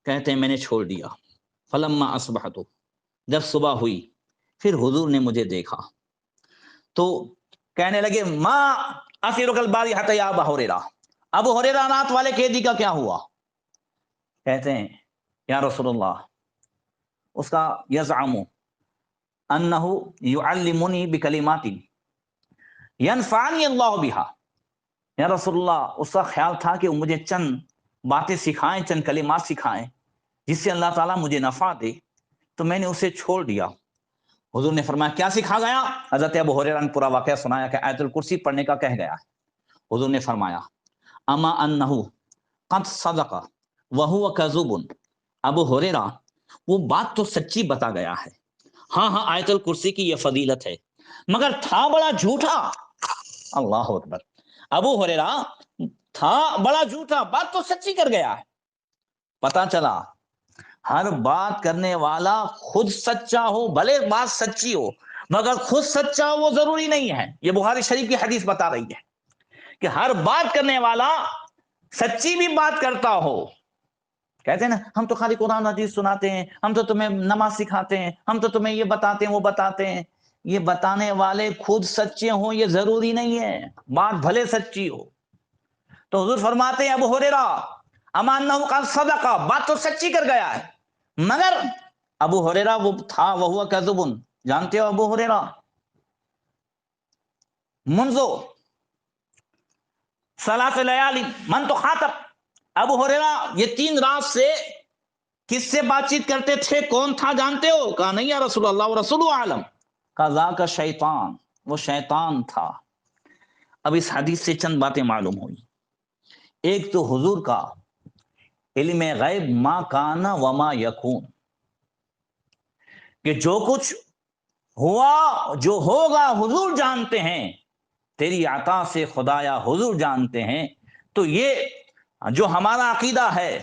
کہتے ہیں میں نے چھوڑ دیا۔ فلما اصبحت، جب صبح ہوئی پھر حضور نے مجھے دیکھا تو کہنے لگے ما اسیرک البارحۃ یا ابا ہریرہ، ابو ہریرہ رات والے قیدی کا کیا ہوا؟ کہتے ہیں یا رسول اللہ، اس کا یزعم انہ یعلمنی بکلمات ینفعنی اللہ بہا، یا رسول اللہ اس کا خیال تھا کہ وہ مجھے چند باتیں سکھائیں، چند کلمات سکھائیں جس سے اللہ تعالیٰ مجھے نفع دے، تو میں نے اسے چھوڑ دیا۔ حضور نے فرمایا کیا سکھا گیا؟ حضرت ابو ہریرہ نے پورا واقعہ سنایا کہ آیت الکرسی پڑھنے کا کہہ گیا ہے۔ حضور نے فرمایا اما انہ قد صدق وہو کذوب، ابو ہریرہ وہ بات تو سچی بتا گیا ہے، ہاں ہاں آیت الکرسی کی یہ فضیلت ہے، مگر تھا بڑا جھوٹا۔ اللہ اکبر، ابو ہریرہ تھا بڑا جھوٹا، بات تو سچی کر گیا ہے۔ پتا چلا ہر بات کرنے والا خود سچا ہو، بھلے بات سچی ہو مگر خود سچا ہو وہ ضروری نہیں ہے۔ یہ بخاری شریف کی حدیث بتا رہی ہے کہ ہر بات کرنے والا سچی بھی بات کرتا ہو۔ کہتے ہیں نا ہم تو خالی قرآن حدیث سناتے ہیں، ہم تو تمہیں نماز سکھاتے ہیں، ہم تو تمہیں یہ بتاتے ہیں وہ بتاتے ہیں، یہ بتانے والے خود سچے ہوں یہ ضروری نہیں ہے، بات بھلے سچی ہو۔ تو حضور فرماتے ہیں ابو ہریرہ اما انہ قد صدق، بات تو سچی کر گیا ہے، مگر ابو ہریرہ وہ تھا وہو کذب، جانتے ہو ابو ہریرہ منذ ثلاث لیال من تو خاطب، ابو ہریرہ یہ 3 رات سے کس سے بات چیت کرتے تھے؟ کون تھا جانتے ہو؟ کہا نہیں یا رسول اللہ ورسول عالم، کہا ذاک شیطان، وہ شیطان تھا۔ اب اس حدیث سے چند باتیں معلوم ہوئی۔ ایک تو حضور کا علم غیب ما کان وما یکون، کہ جو کچھ ہوا جو ہوگا حضور جانتے ہیں، تیری عطا سے خدایا حضور جانتے ہیں۔ تو یہ جو ہمارا عقیدہ ہے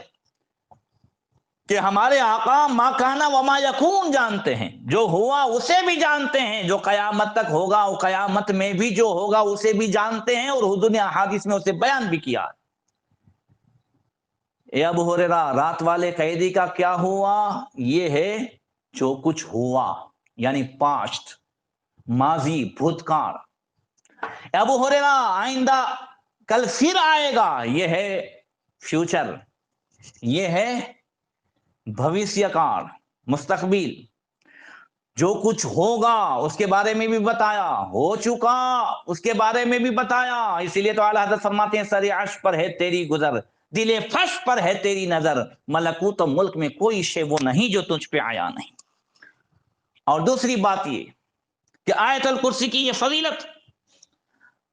کہ ہمارے آقا ما کان وما یکون جانتے ہیں، جو ہوا اسے بھی جانتے ہیں، جو قیامت تک ہوگا وہ قیامت میں بھی جو ہوگا اسے بھی جانتے ہیں، اور حضور نے احادیث میں اسے بیان بھی کیا۔ اے ابو ہریرہ رات والے قیدی کا کیا ہوا؟ یہ ہے جو کچھ ہوا، یعنی پاسٹ، ماضی، بھوتکال۔ ابو ہریرہ آئندہ کل پھر آئے گا، یہ ہے فیوچر، یہ ہے بھویشیہ کال، مستقبل۔ جو کچھ ہوگا اس کے بارے میں بھی بتایا، ہو چکا اس کے بارے میں بھی بتایا۔ اسی لیے تو اعلیٰ حضرت فرماتے ہیں سر عرش پر ہے تیری گزر، دل فرش پر ہے تیری نظر، ملکوت و ملک میں کوئی شے وہ نہیں جو تجھ پہ آیا نہیں۔ اور دوسری بات یہ کہ آیت الکرسی کی یہ فضیلت،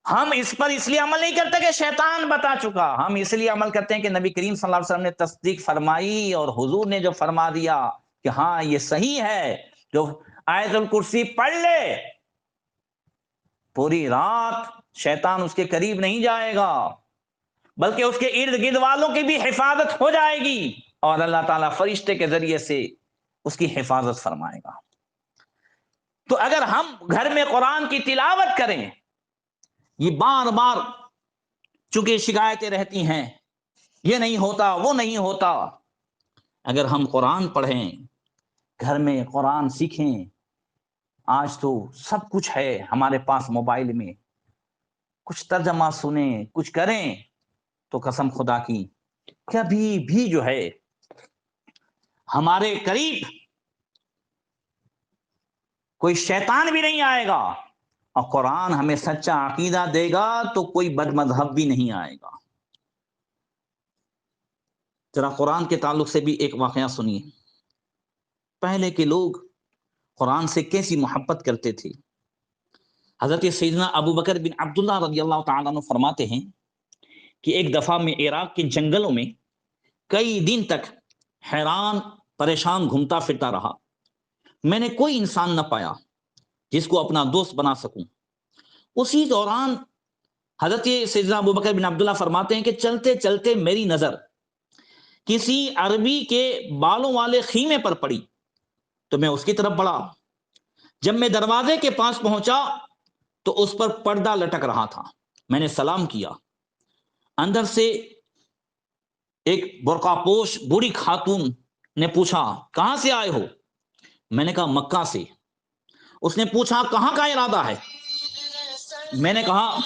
ہم اس پر اس لیے عمل نہیں کرتے کہ شیطان بتا چکا، ہم اس لیے عمل کرتے ہیں کہ نبی کریم صلی اللہ علیہ وسلم نے تصدیق فرمائی، اور حضور نے جو فرما دیا کہ ہاں یہ صحیح ہے، جو آیت الکرسی پڑھ لے پوری رات شیطان اس کے قریب نہیں جائے گا، بلکہ اس کے ارد گرد والوں کی بھی حفاظت ہو جائے گی، اور اللہ تعالیٰ فرشتے کے ذریعے سے اس کی حفاظت فرمائے گا۔ تو اگر ہم گھر میں قرآن کی تلاوت کریں، یہ بار بار چونکہ شکایتیں رہتی ہیں یہ نہیں ہوتا وہ نہیں ہوتا، اگر ہم قرآن پڑھیں، گھر میں قرآن سیکھیں، آج تو سب کچھ ہے ہمارے پاس موبائل میں، کچھ ترجمہ سنیں، کچھ کریں، تو قسم خدا کی کبھی بھی جو ہے ہمارے قریب کوئی شیطان بھی نہیں آئے گا، اور قرآن ہمیں سچا عقیدہ دے گا تو کوئی بد مذہب بھی نہیں آئے گا۔ ذرا قرآن کے تعلق سے بھی ایک واقعہ سنیے۔ پہلے کے لوگ قرآن سے کیسی محبت کرتے تھے۔ حضرت سیدنا ابو بکر بن عبداللہ رضی اللہ تعالیٰ عنہ فرماتے ہیں کہ ایک دفعہ میں عراق کے جنگلوں میں کئی دن تک حیران پریشان گھومتا پھرتا رہا. میں نے کوئی انسان نہ پایا جس کو اپنا دوست بنا سکوں. اسی دوران حضرت سیدنا ابو بکر بن عبداللہ فرماتے ہیں کہ چلتے چلتے میری نظر کسی عربی کے بالوں والے خیمے پر پڑی تو میں اس کی طرف بڑھا. جب میں دروازے کے پاس پہنچا تو اس پر پردہ لٹک رہا تھا. میں نے سلام کیا. اندر سے ایک برقع پوش بوڑھی خاتون نے پوچھا کہاں سے آئے ہو؟ میں نے کہا مکہ سے. اس نے پوچھا کہاں کا ارادہ ہے؟ میں نے کہا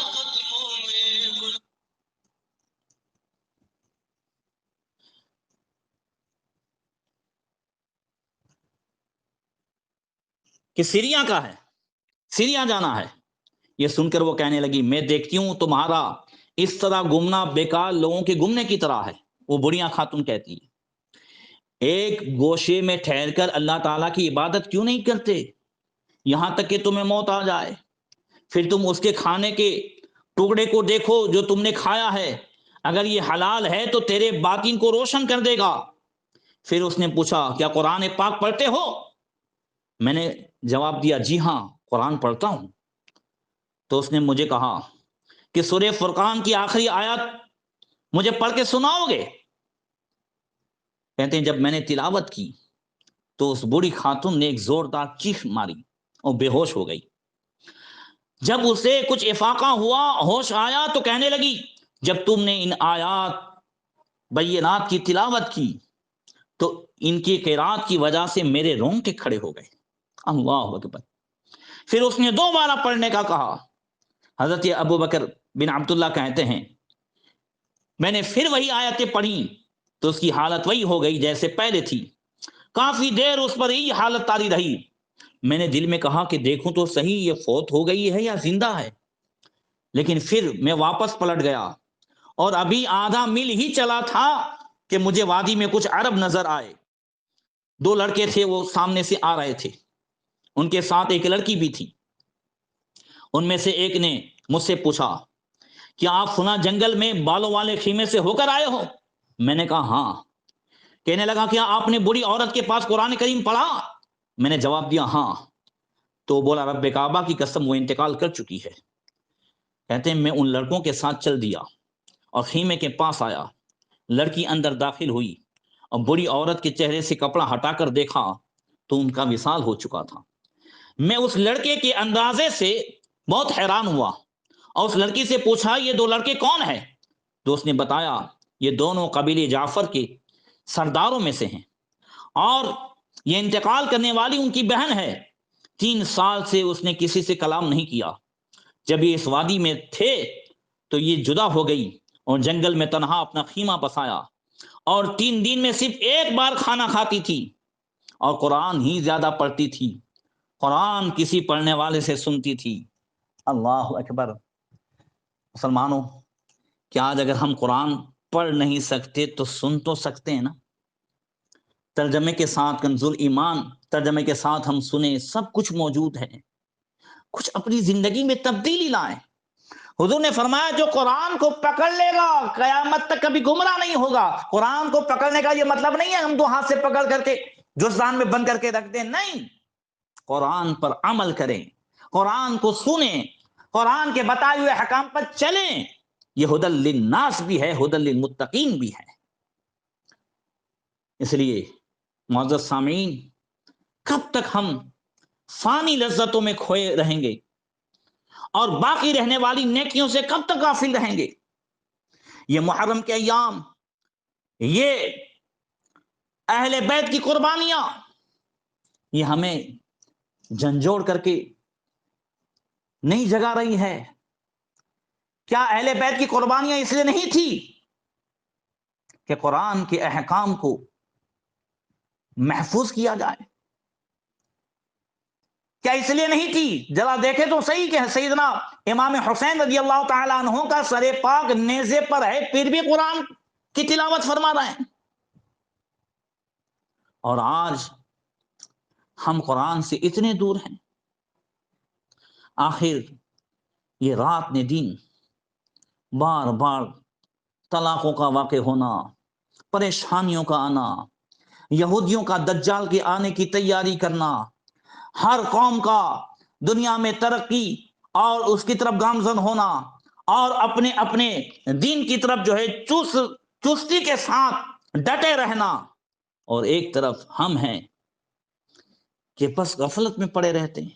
کہ سیریا کا ہے، سیریا جانا ہے. یہ سن کر وہ کہنے لگی میں دیکھتی ہوں تمہارا اس طرح گمنا بیکار لوگوں کے گمنے کی طرح ہے. وہ بڑھیاں خاتون کہتی ہے ایک گوشے میں ٹھہر کر اللہ تعالیٰ کی عبادت کیوں نہیں کرتے یہاں تک کہ تمہیں موت آ جائے؟ پھر تم اس کے کھانے کے ٹکڑے کو دیکھو جو تم نے کھایا ہے، اگر یہ حلال ہے تو تیرے باطن کو روشن کر دے گا. پھر اس نے پوچھا کیا قرآن پاک پڑھتے ہو؟ میں نے جواب دیا جی ہاں قرآن پڑھتا ہوں. تو اس نے مجھے کہا کہ سورہ فرقان کی آخری آیت مجھے پڑھ کے سناؤ گے؟ کہتے ہیں جب میں نے تلاوت کی تو اس بوڑھی خاتون نے ایک زوردار چیخ ماری اور بے ہوش ہو گئی. جب اسے کچھ افاقہ ہوا، ہوش آیا تو کہنے لگی جب تم نے ان آیات بینات کی تلاوت کی تو ان کی قرات کی وجہ سے میرے رونگٹے کھڑے ہو گئے. اللہ اکبر. پھر اس نے دوبارہ پڑھنے کا کہا. حضرت ابو بکر بن عبداللہ کہتے ہیں میں نے پھر وہی آیتیں پڑھی تو اس کی حالت وہی ہو گئی جیسے پہلے تھی. کافی دیر اس پر یہی حالت طاری رہی. میں نے دل میں کہا کہ دیکھوں تو صحیح یہ فوت ہو گئی ہے یا زندہ ہے. لیکن پھر میں واپس پلٹ گیا اور ابھی آدھا میل ہی چلا تھا کہ مجھے وادی میں کچھ عرب نظر آئے. دو لڑکے تھے وہ سامنے سے آ رہے تھے، ان کے ساتھ ایک لڑکی بھی تھی. ان میں سے ایک نے مجھ سے پوچھا کیا آپ فلاں جنگل میں بالوں والے خیمے سے ہو کر آئے ہو؟ میں نے کہا ہاں. کہنے لگا کیا آپ نے بوڑھی عورت کے پاس قرآن کریم پڑھا؟ میں نے جواب دیا ہاں. تو بولا رب کعبہ کی قسم وہ انتقال کر چکی ہے. کہتے ہیں میں ان لڑکوں کے ساتھ چل دیا اور خیمے کے پاس آیا. لڑکی اندر داخل ہوئی اور بوڑھی عورت کے چہرے سے کپڑا ہٹا کر دیکھا تو ان کا وصال ہو چکا تھا. میں اس لڑکے کے اندازے سے بہت حیران ہوا اور اس لڑکی سے پوچھا یہ دو لڑکے کون ہیں؟ تو اس نے بتایا یہ دونوں قبیلے جعفر کے سرداروں میں سے ہیں اور یہ انتقال کرنے والی ان کی بہن ہے. 3 سال سے اس نے کسی سے کلام نہیں کیا. جب یہ اس وادی میں تھے تو یہ جدا ہو گئی اور جنگل میں تنہا اپنا خیمہ بسایا اور 3 دن میں صرف ایک بار کھانا کھاتی تھی اور قرآن ہی زیادہ پڑھتی تھی. قرآن کسی پڑھنے والے سے سنتی تھی. اللہ اکبر. مسلمانوں کیا آج اگر ہم قرآن پڑھ نہیں سکتے تو سن تو سکتے ہیں نا؟ ترجمے کے ساتھ کنز ایمان ترجمے کے ساتھ ہم سنیں، سب کچھ موجود ہے. کچھ اپنی زندگی میں تبدیلی لائیں. حضور نے فرمایا جو قرآن کو پکڑ لے گا قیامت تک کبھی گمراہ نہیں ہوگا. قرآن کو پکڑنے کا یہ مطلب نہیں ہے ہم 2 ہاتھ سے پکڑ کر کے جزدان میں بند کر کے رکھ دیں، نہیں. قرآن پر عمل کریں، قرآن کو سنیں، قرآن کے بتائے ہوئے احکام پر چلیں. یہ ہدی للناس بھی ہے، ہدی للمتقین بھی ہے. اس لیے معزز سامعین کب تک ہم فانی لذتوں میں کھوئے رہیں گے اور باقی رہنے والی نیکیوں سے کب تک غافل رہیں گے؟ یہ محرم کے ایام، یہ اہل بیت کی قربانیاں، یہ ہمیں جھنجھوڑ کر کے نہیں جگا رہی ہے. کیا اہل بیت کی قربانیاں اس لیے نہیں تھی کہ قرآن کے احکام کو محفوظ کیا جائے؟ کیا اس لیے نہیں تھی؟ ذرا دیکھیں تو صحیح کہ سیدنا امام حسین رضی اللہ تعالیٰ عنہ کا سر پاک نیزے پر ہے، پھر بھی قرآن کی تلاوت فرما رہے ہیں. اور آج ہم قرآن سے اتنے دور ہیں. آخر یہ رات نے دن بار بار طلاقوں کا واقع ہونا، پریشانیوں کا آنا، یہودیوں کا دجال کے آنے کی تیاری کرنا، ہر قوم کا دنیا میں ترقی اور اس کی طرف گامزن ہونا، اور اپنے اپنے دین کی طرف جو ہے چستی کے ساتھ ڈٹے رہنا، اور ایک طرف ہم ہیں کہ بس غفلت میں پڑے رہتے ہیں۔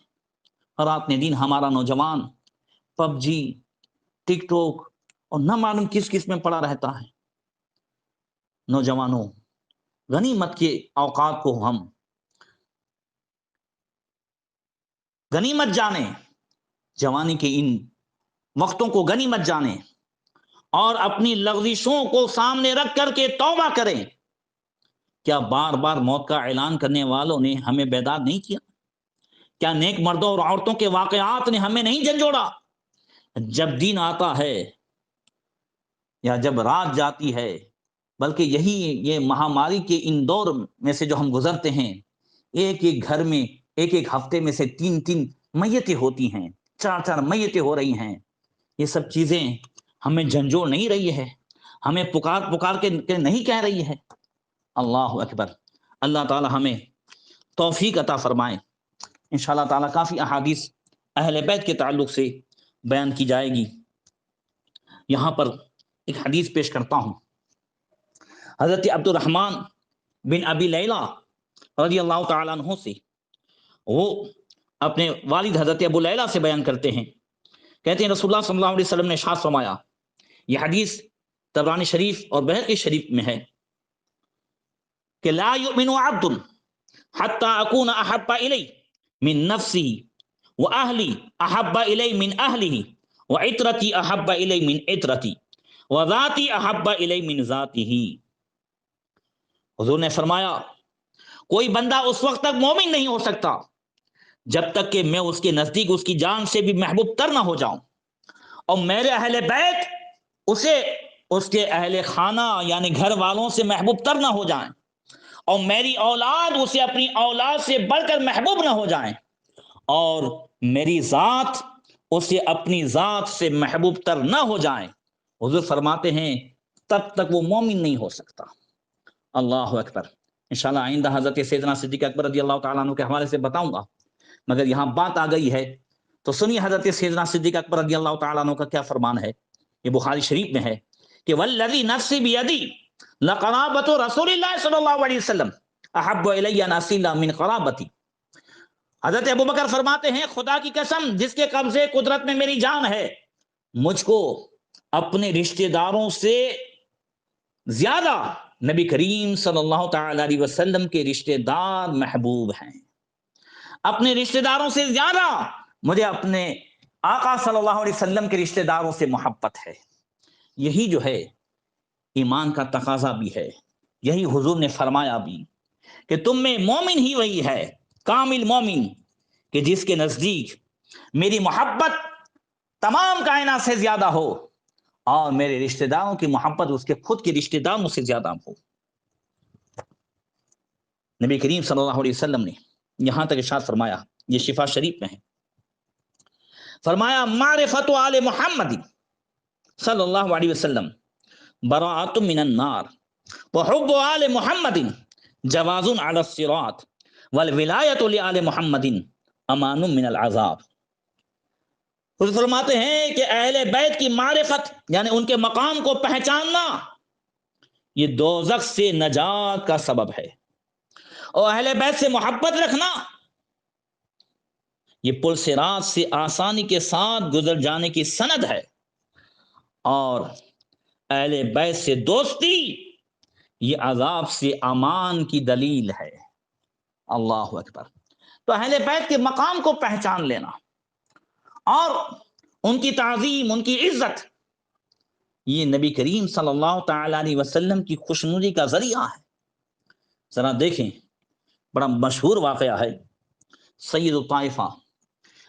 رات نے دن ہمارا نوجوان پب جی، ٹک ٹاک اور نہ معلوم کس کس میں پڑا رہتا ہے۔ نوجوانوں، غنیمت کے اوقات کو ہم غنیمت جانیں، جوانی کے ان وقتوں کو غنیمت جانیں، اور اپنی لغزشوں کو سامنے رکھ کر کے توبہ کریں۔ کیا بار بار موت کا اعلان کرنے والوں نے ہمیں بیدار نہیں کیا؟ کیا نیک مردوں اور عورتوں کے واقعات نے ہمیں نہیں جھنجھوڑا؟ جب دن آتا ہے یا جب رات جاتی ہے، بلکہ یہی یہ مہاماری کے ان دور میں سے جو ہم گزرتے ہیں، ایک ایک گھر میں ایک ایک ہفتے میں سے 3 میتیں ہوتی ہیں، 4 میتیں ہو رہی ہیں۔ یہ سب چیزیں ہمیں جھنجھوڑ نہیں رہی ہے، ہمیں پکار پکار کے نہیں کہہ رہی ہے؟ اللہ اکبر۔ اللہ تعالی ہمیں توفیق عطا فرمائے۔ انشاءاللہ تعالی کافی احادیث اہل بیت کے تعلق سے بیان کی جائے گی۔ یہاں پر ایک حدیث پیش کرتا ہوں، حضرت عبد الرحمن بن ابی لیلہ رضی اللہ تعالیٰ عنہ سے، وہ اپنے والد حضرت ابو لیلہ سے بیان کرتے ہیں، کہتے ہیں رسول اللہ صلی اللہ علیہ وسلم نے ارشاد فرمایا، یہ حدیث طبرانی شریف اور بہقی شریف میں ہے، کہ لا یؤمن عبد حتی اکون احب الی من نفسی واہلی احب الی من اہلہ وعطرتی احب الی من عطرتی وذاتی احب الی من ذاتہ۔ حضور نے فرمایا، کوئی بندہ اس وقت تک مومن نہیں ہو سکتا جب تک کہ میں اس کے نزدیک اس کی جان سے بھی محبوب تر نہ ہو جاؤں، اور میرے اہل بیت اسے اس کے اہل خانہ یعنی گھر والوں سے محبوب تر نہ ہو جائیں، اور میری اولاد اسے اپنی اولاد سے بڑھ کر محبوب نہ ہو جائیں، اور میری ذات اسے اپنی ذات سے محبوب تر نہ ہو جائیں۔ حضور فرماتے ہیں تب تک وہ مومن نہیں ہو سکتا۔ اللہ اکبر۔ انشاءاللہ آئندہ حضرت سیدنا صدیق اکبر رضی اللہ تعالیٰ عنہ کے حوالے سے بتاؤں گا، مگر یہاں بات آ گئی ہے تو سنیے حضرت سیدنا صدیق اکبر رضی اللہ تعالیٰ عنہ کا کیا فرمان ہے۔ یہ بخاری شریف میں ہے کہ والذی نفسی بیدی لقرابۃ رسول اللہ صلی اللہ علیہ وسلم احب الی نصیلا من قرابتی۔ حضرت ابوبکر فرماتے ہیں خدا کی قسم جس کے قبضے قدرت میں میری جان ہے، مجھ کو اپنے رشتہ داروں سے زیادہ نبی کریم صلی اللہ تعالی علیہ وسلم کے رشتہ دار محبوب ہیں۔ اپنے رشتہ داروں سے زیادہ مجھے اپنے آقا صلی اللہ علیہ وسلم کے رشتہ داروں سے محبت ہے۔ یہی جو ہے ایمان کا تقاضا بھی ہے، یہی حضور نے فرمایا بھی کہ تم میں مومن ہی وہی ہے، کامل مومن، کہ جس کے نزدیک میری محبت تمام کائنات سے زیادہ ہو، اور میرے رشتہ داروں کی محبت اس کے خود کے رشتہ داروں سے زیادہ ہو۔ نبی کریم صلی اللہ علیہ وسلم نے یہاں تک ارشاد فرمایا، یہ شفا شریف میں ہے، فرمایا معرفت آل محمد صلی اللہ علیہ وسلم براءۃ من النار وحب آل محمد جواز علی الصراط والولایۃ لآل محمد امان من العذاب۔ حضور فرماتے ہیں کہ اہل بیت کی معرفت یعنی ان کے مقام کو پہچاننا یہ دوزخ سے نجات کا سبب ہے، اور اہل بیت سے محبت رکھنا یہ پل صراط سے آسانی کے ساتھ گزر جانے کی سند ہے، اور اہل بیت سے دوستی یہ عذاب سے امان کی دلیل ہے۔ اللہ اکبر۔ تو اہل بیت کے مقام کو پہچان لینا اور ان کی تعظیم، ان کی عزت، یہ نبی کریم صلی اللہ تعالی علیہ وسلم کی خوشنودی کا ذریعہ ہے۔ ذرا دیکھیں، بڑا مشہور واقعہ ہے، سید الطائفہ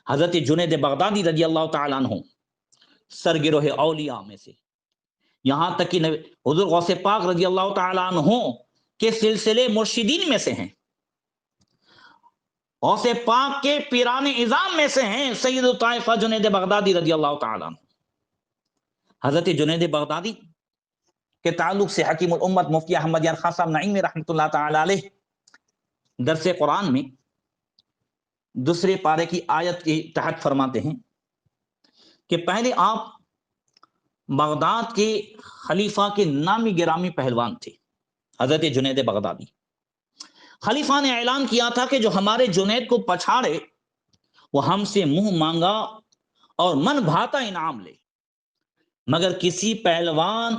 حضرت جنید بغدادی رضی اللہ تعالیٰ عنہ سرگروہ اولیاء میں سے، یہاں تک کہ حضور غوث پاک رضی اللہ تعالیٰ عنہ کے سلسلے مرشدین میں سے ہیں۔ غوث پاک کے پیران اعظام میں سے ہیں سید الطائفہ جنید بغدادی رضی اللہ تعالیٰ عنہ۔ حضرت جنید بغدادی کے تعلق سے حکیم الامت مفتی احمد یار خان صاحب نعیمی رحمۃ اللہ تعالی علیہ درس قرآن میں دوسرے پارے کی آیت کے تحت فرماتے ہیں کہ پہلے آپ بغداد کے خلیفہ کے نامی گرامی پہلوان تھے حضرت جنید بغدادی۔ خلیفہ نے اعلان کیا تھا کہ جو ہمارے جنید کو پچھاڑے وہ ہم سے منہ مانگا اور من بھاتا انعام لے، مگر کسی پہلوان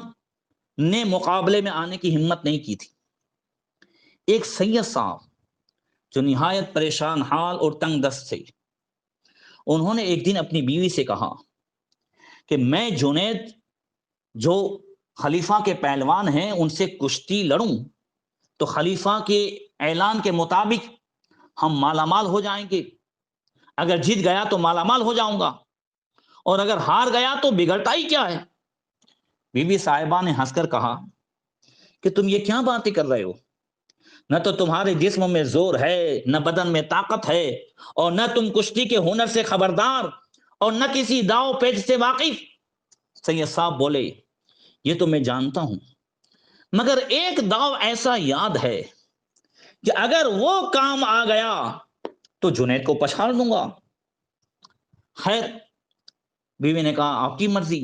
نے مقابلے میں آنے کی ہمت نہیں کی تھی۔ ایک سید صاحب جو نہایت پریشان حال اور تنگ دست تھے، انہوں نے ایک دن اپنی بیوی سے کہا کہ میں جنید جو خلیفہ کے پہلوان ہیں ان سے کشتی لڑوں تو خلیفہ کے اعلان کے مطابق ہم مالا مال ہو جائیں گے، اگر جیت گیا تو مالا مال ہو جاؤں گا، اور اگر ہار گیا تو بگڑتا ہی کیا ہے۔ بی بی صاحبہ نے ہنس کر کہا کہ تم یہ کیا باتیں کر رہے ہو، نہ تو تمہارے جسم میں زور ہے، نہ بدن میں طاقت ہے، اور نہ تم کشتی کے ہنر سے خبردار، اور نہ کسی داؤ پیچ سے واقف۔ سید صاحب بولے یہ تو میں جانتا ہوں، مگر ایک داؤ ایسا یاد ہے کہ اگر وہ کام آ گیا تو جنید کو پچھاڑ دوں گا۔ خیر، بیوی نے کہا آپ کی مرضی۔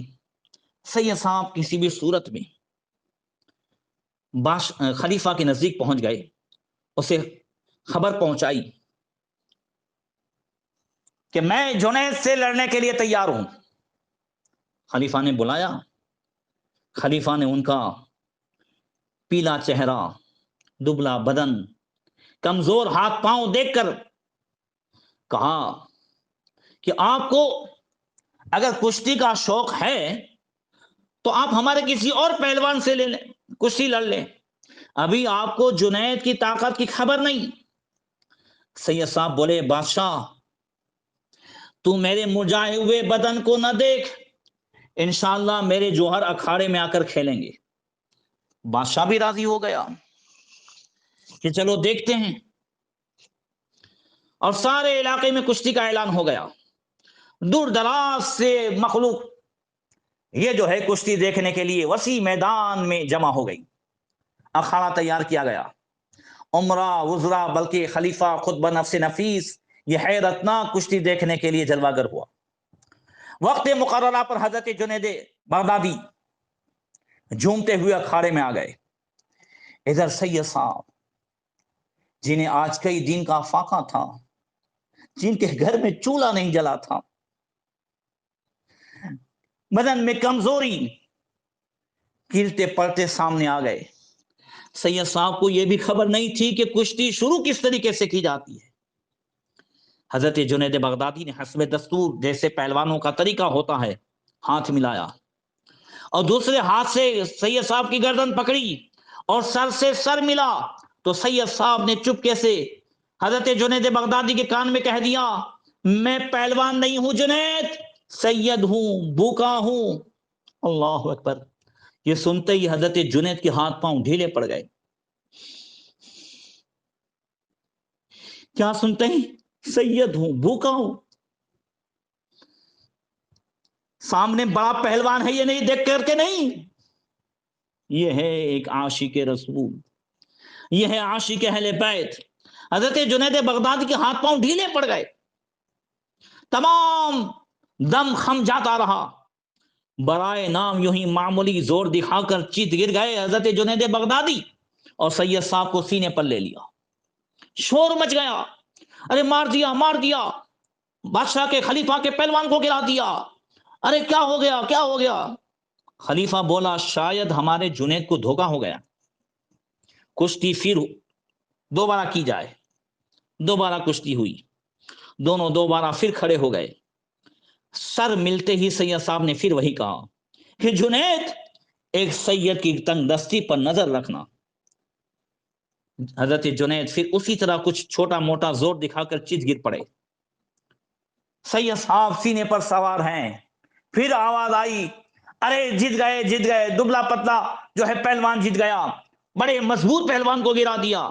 سید صاحب کسی بھی صورت میں خلیفہ کے نزدیک پہنچ گئے، اسے خبر پہنچائی کہ میں جنید سے لڑنے کے لیے تیار ہوں۔ خلیفہ نے بلایا، خلیفہ نے ان کا پیلا چہرہ، دبلا بدن، کمزور ہاتھ پاؤں دیکھ کر کہا کہ آپ کو اگر کشتی کا شوق ہے تو آپ ہمارے کسی اور پہلوان سے لے لیں، کشتی لڑ لیں، ابھی آپ کو جنید کی طاقت کی خبر نہیں۔ سید صاحب بولے بادشاہ تو میرے مرجھائے ہوئے بدن کو نہ دیکھ، انشاءاللہ میرے جوہر اکھاڑے میں آ کر کھیلیں گے۔ بادشاہ بھی راضی ہو گیا کہ چلو دیکھتے ہیں، اور سارے علاقے میں کشتی کا اعلان ہو گیا۔ دور دراز سے مخلوق یہ جو ہے کشتی دیکھنے کے لیے وسیع میدان میں جمع ہو گئی، اکھاڑا تیار کیا گیا، عمرہ وزراء بلکہ خلیفہ خود بنفس نفیس یہ حیرتناک کشتی دیکھنے کے لیے جلوہ گر ہوا۔ وقت مقررہ پر حضرت جنید بغدادی جھومتے ہوئے اکھاڑے میں آ گئے۔ ادھر سید صاحب جنہیں آج کئی دن کا فاقہ تھا، جن کے گھر میں چولہا نہیں جلا تھا، بدن میں کمزوری، گرتے پڑتے سامنے آ گئے۔ سید صاحب کو یہ بھی خبر نہیں تھی کہ کشتی شروع کس طریقے سے کی جاتی ہے۔ حضرت جنید بغدادی نے حسب دستور جیسے پہلوانوں کا طریقہ ہوتا ہے ہاتھ ملایا، اور دوسرے ہاتھ سے سید صاحب کی گردن پکڑی اور سر سے سر ملا تو سید صاحب نے چپکے سے حضرت جنید بغدادی کے کان میں کہہ دیا میں پہلوان نہیں ہوں جنید، سید ہوں، بھوکا ہوں۔ اللہ اکبر۔ یہ سنتے ہی حضرت جنید کے ہاتھ پاؤں ڈھیلے پڑ گئے۔ کیا سنتے ہیں؟ سید ہوں، بھوکا ہوں، سامنے بڑا پہلوان ہے یہ نہیں دیکھ کر کے نہیں، یہ ہے ایک عاشق رسول، یہ ہے عاشق اہل بیت۔ حضرت جنید بغدادی کے ہاتھ پاؤں ڈھیلے پڑ گئے، تمام دم خم جاتا رہا، برائے نام یوں ہی معمولی زور دکھا کر چیت گر گئے حضرت جنید بغدادی، اور سید صاحب کو سینے پر لے لیا۔ شور مچ گیا، ارے مار دیا، مار دیا، بادشاہ کے خلیفہ کے پہلوان کو گرا دیا، ارے کیا ہو گیا، کیا ہو گیا؟ خلیفہ بولا شاید ہمارے جنید کو دھوکا ہو گیا، کشتی پھر دوبارہ کی جائے۔ دوبارہ کشتی ہوئی، دونوں دوبارہ پھر کھڑے ہو گئے۔ سر ملتے ہی سید صاحب نے پھر وہی کہا کہ جنید ایک سید کی تنگ دستی پر نظر رکھنا۔ حضرت جنید پھر اسی طرح کچھ چھوٹا موٹا زور دکھا کر چیت گر پڑے۔ سید صاحب سینے پر سوار ہیں، پھر آواز آئی ارے جیت گئے، جیت گئے، دبلا پتلا جو ہے پہلوان جیت گیا، بڑے مضبوط پہلوان کو گرا دیا۔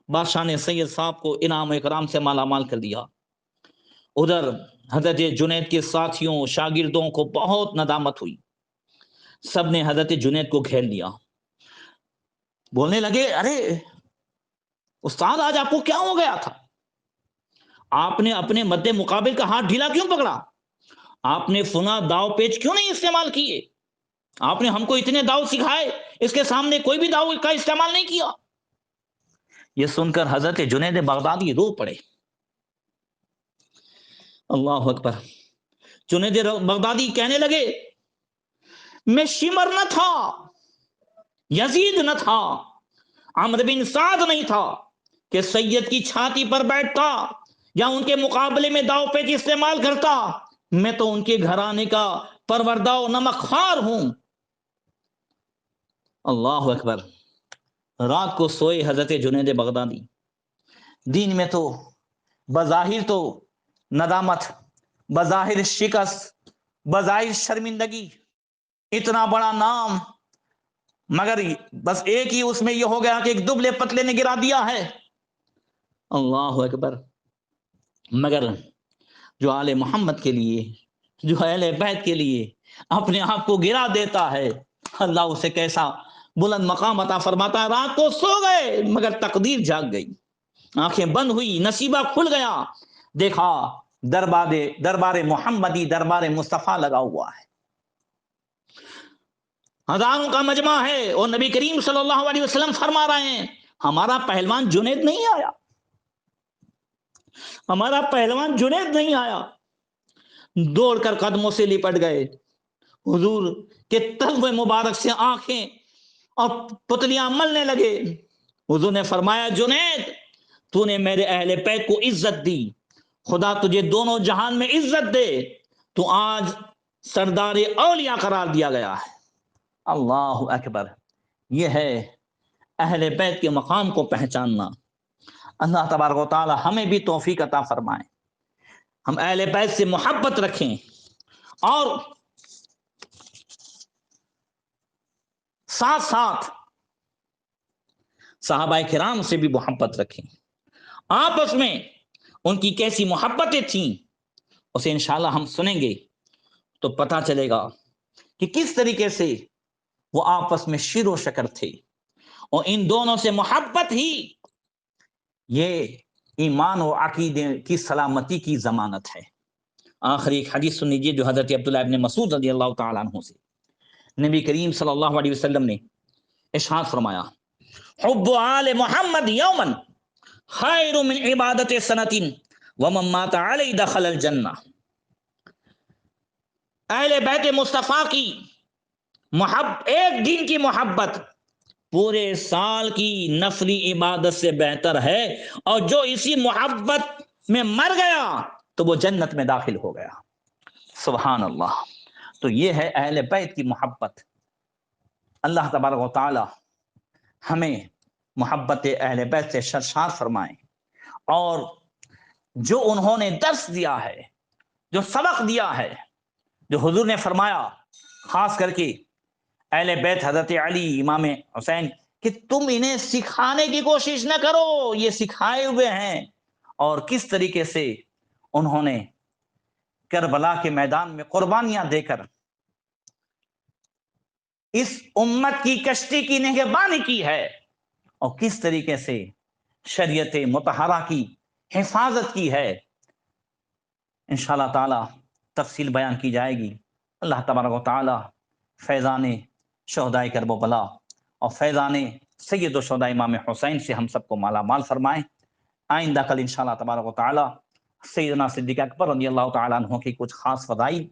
بادشاہ نے سید صاحب کو انعام و اکرام سے مالا مال کر دیا۔ ادھر حضرت جنید کے ساتھیوں شاگردوں کو بہت ندامت ہوئی، سب نے حضرت جنید کو گھیر لیا، بولنے لگے ارے استاد آج آپ کو کیا ہو گیا تھا؟ آپ نے اپنے مد مقابل کا ہاتھ ڈھیلا کیوں پکڑا؟ آپ نے فنا داؤ پیچ کیوں نہیں استعمال کیے؟ آپ نے ہم کو اتنے داؤ سکھائے، اس کے سامنے کوئی بھی داؤ کا استعمال نہیں کیا۔ یہ سن کر حضرت جنید بغدادی رو پڑے۔ اللہ اکبر۔ جنید بغدادی کہنے لگے میں شمر نہ تھا، یزید نہ تھا، عمرو بن سعد نہیں تھا کہ سید کی چھاتی پر بیٹھتا یا ان کے مقابلے میں داؤ پیچ استعمال کرتا۔ میں تو ان کے گھرانے کا پروردہ و نمک خوار ہوں۔ اللہ اکبر۔ رات کو سوئے حضرت جنید بغدادی، دین میں تو بظاہر تو ندامت، بظاہر شکست، بظاہر شرمندگی، اتنا بڑا نام، مگر بس ایک ہی اس میں یہ ہو گیا کہ ایک دبلے پتلے نے گرا دیا ہے۔ اللہ اکبر۔ مگر جو آل محمد کے لیے، جو اہل بیت کے لیے اپنے آپ کو گرا دیتا ہے، اللہ اسے کیسا بلند مقام عطا فرماتا ہے۔ رات کو سو گئے مگر تقدیر جاگ گئی، آنکھیں بند ہوئی، نصیبہ کھل گیا، دیکھا دربار محمدی، دربار مصطفیٰ لگا ہوا ہے، ہزاروں کا مجمع ہے، اور نبی کریم صلی اللہ علیہ وسلم فرما رہے ہیں ہمارا پہلوان جنید نہیں آیا، ہمارا پہلوان جنید نہیں آیا۔ دوڑ کر قدموں سے لپٹ گئے، حضور کے تلوے مبارک سے آنکھیں اور پتلیاں ملنے لگے۔ حضور نے فرمایا جنید تو نے میرے اہل بیت کو عزت دی، خدا تجھے دونوں جہان میں عزت دے، تو آج سردار اولیاء قرار دیا گیا ہے۔ اللہ اکبر۔ یہ ہے اہل بیت کے مقام کو پہچاننا۔ اللہ تبارک و تعالی ہمیں بھی توفیق عطا فرمائے، ہم اہل بیت سے محبت رکھیں اور ساتھ ساتھ صحابہ کرام سے بھی محبت رکھیں۔ آپس میں ان کی کیسی محبتیں تھیں اسے انشاءاللہ ہم سنیں گے تو پتہ چلے گا کہ کس طریقے سے وہ آپس میں شیر و شکر تھے، اور ان دونوں سے محبت ہی یہ ایمان و عقیدے کی سلامتی کی ضمانت ہے۔ آخری ایک حدیث سن لیجیے جو حضرت عبداللہ ابن مسعود رضی اللہ تعالیٰ عنہ سے نبی کریم صلی اللہ علیہ وسلم نے ارشاد فرمایا حب آل محمد یومن خیر من عبادت سنۃ ومن مات علی دخل الجنہ۔ اہل بیت مصطفیٰ کی ایک دن کی محبت پورے سال کی نفلی عبادت سے بہتر ہے، اور جو اسی محبت میں مر گیا تو وہ جنت میں داخل ہو گیا۔ سبحان اللہ۔ تو یہ ہے اہل بیت کی محبت۔ اللہ تبارک و تعالی ہمیں محبت اہل بیت سے سرشار فرمائیں، اور جو انہوں نے درس دیا ہے، جو سبق دیا ہے، جو حضور نے فرمایا خاص کر کے اہل بیت حضرت علی، امام حسین، کہ تم انہیں سکھانے کی کوشش نہ کرو، یہ سکھائے ہوئے ہیں، اور کس طریقے سے انہوں نے کربلا کے میدان میں قربانیاں دے کر اس امت کی کشتی کی نگہبانی کی ہے، اور کس طریقے سے شریعت مطہرہ کی حفاظت کی ہے۔ انشاءاللہ تعالی تفصیل بیان کی جائے گی۔ اللہ تبارک و تعالی فیضان شہدائے کربلا اور فیضان سید الشہداء امام حسین سے ہم سب کو مالا مال فرمائیں۔ آئندہ کل انشاءاللہ تبارک و تعالی سیدنا صدیق اکبر رضی اللہ تعالیٰ عنہ کی کچھ خاص فضائل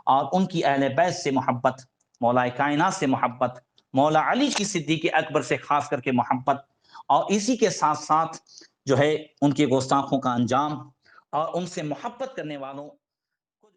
اور ان کی اہل بیت سے محبت، مولا کائنات سے محبت، مولا علی کی صدیق اکبر سے خاص کر کے محبت، اور اسی کے ساتھ ساتھ جو ہے ان کے گستاخوں کا انجام اور ان سے محبت کرنے والوں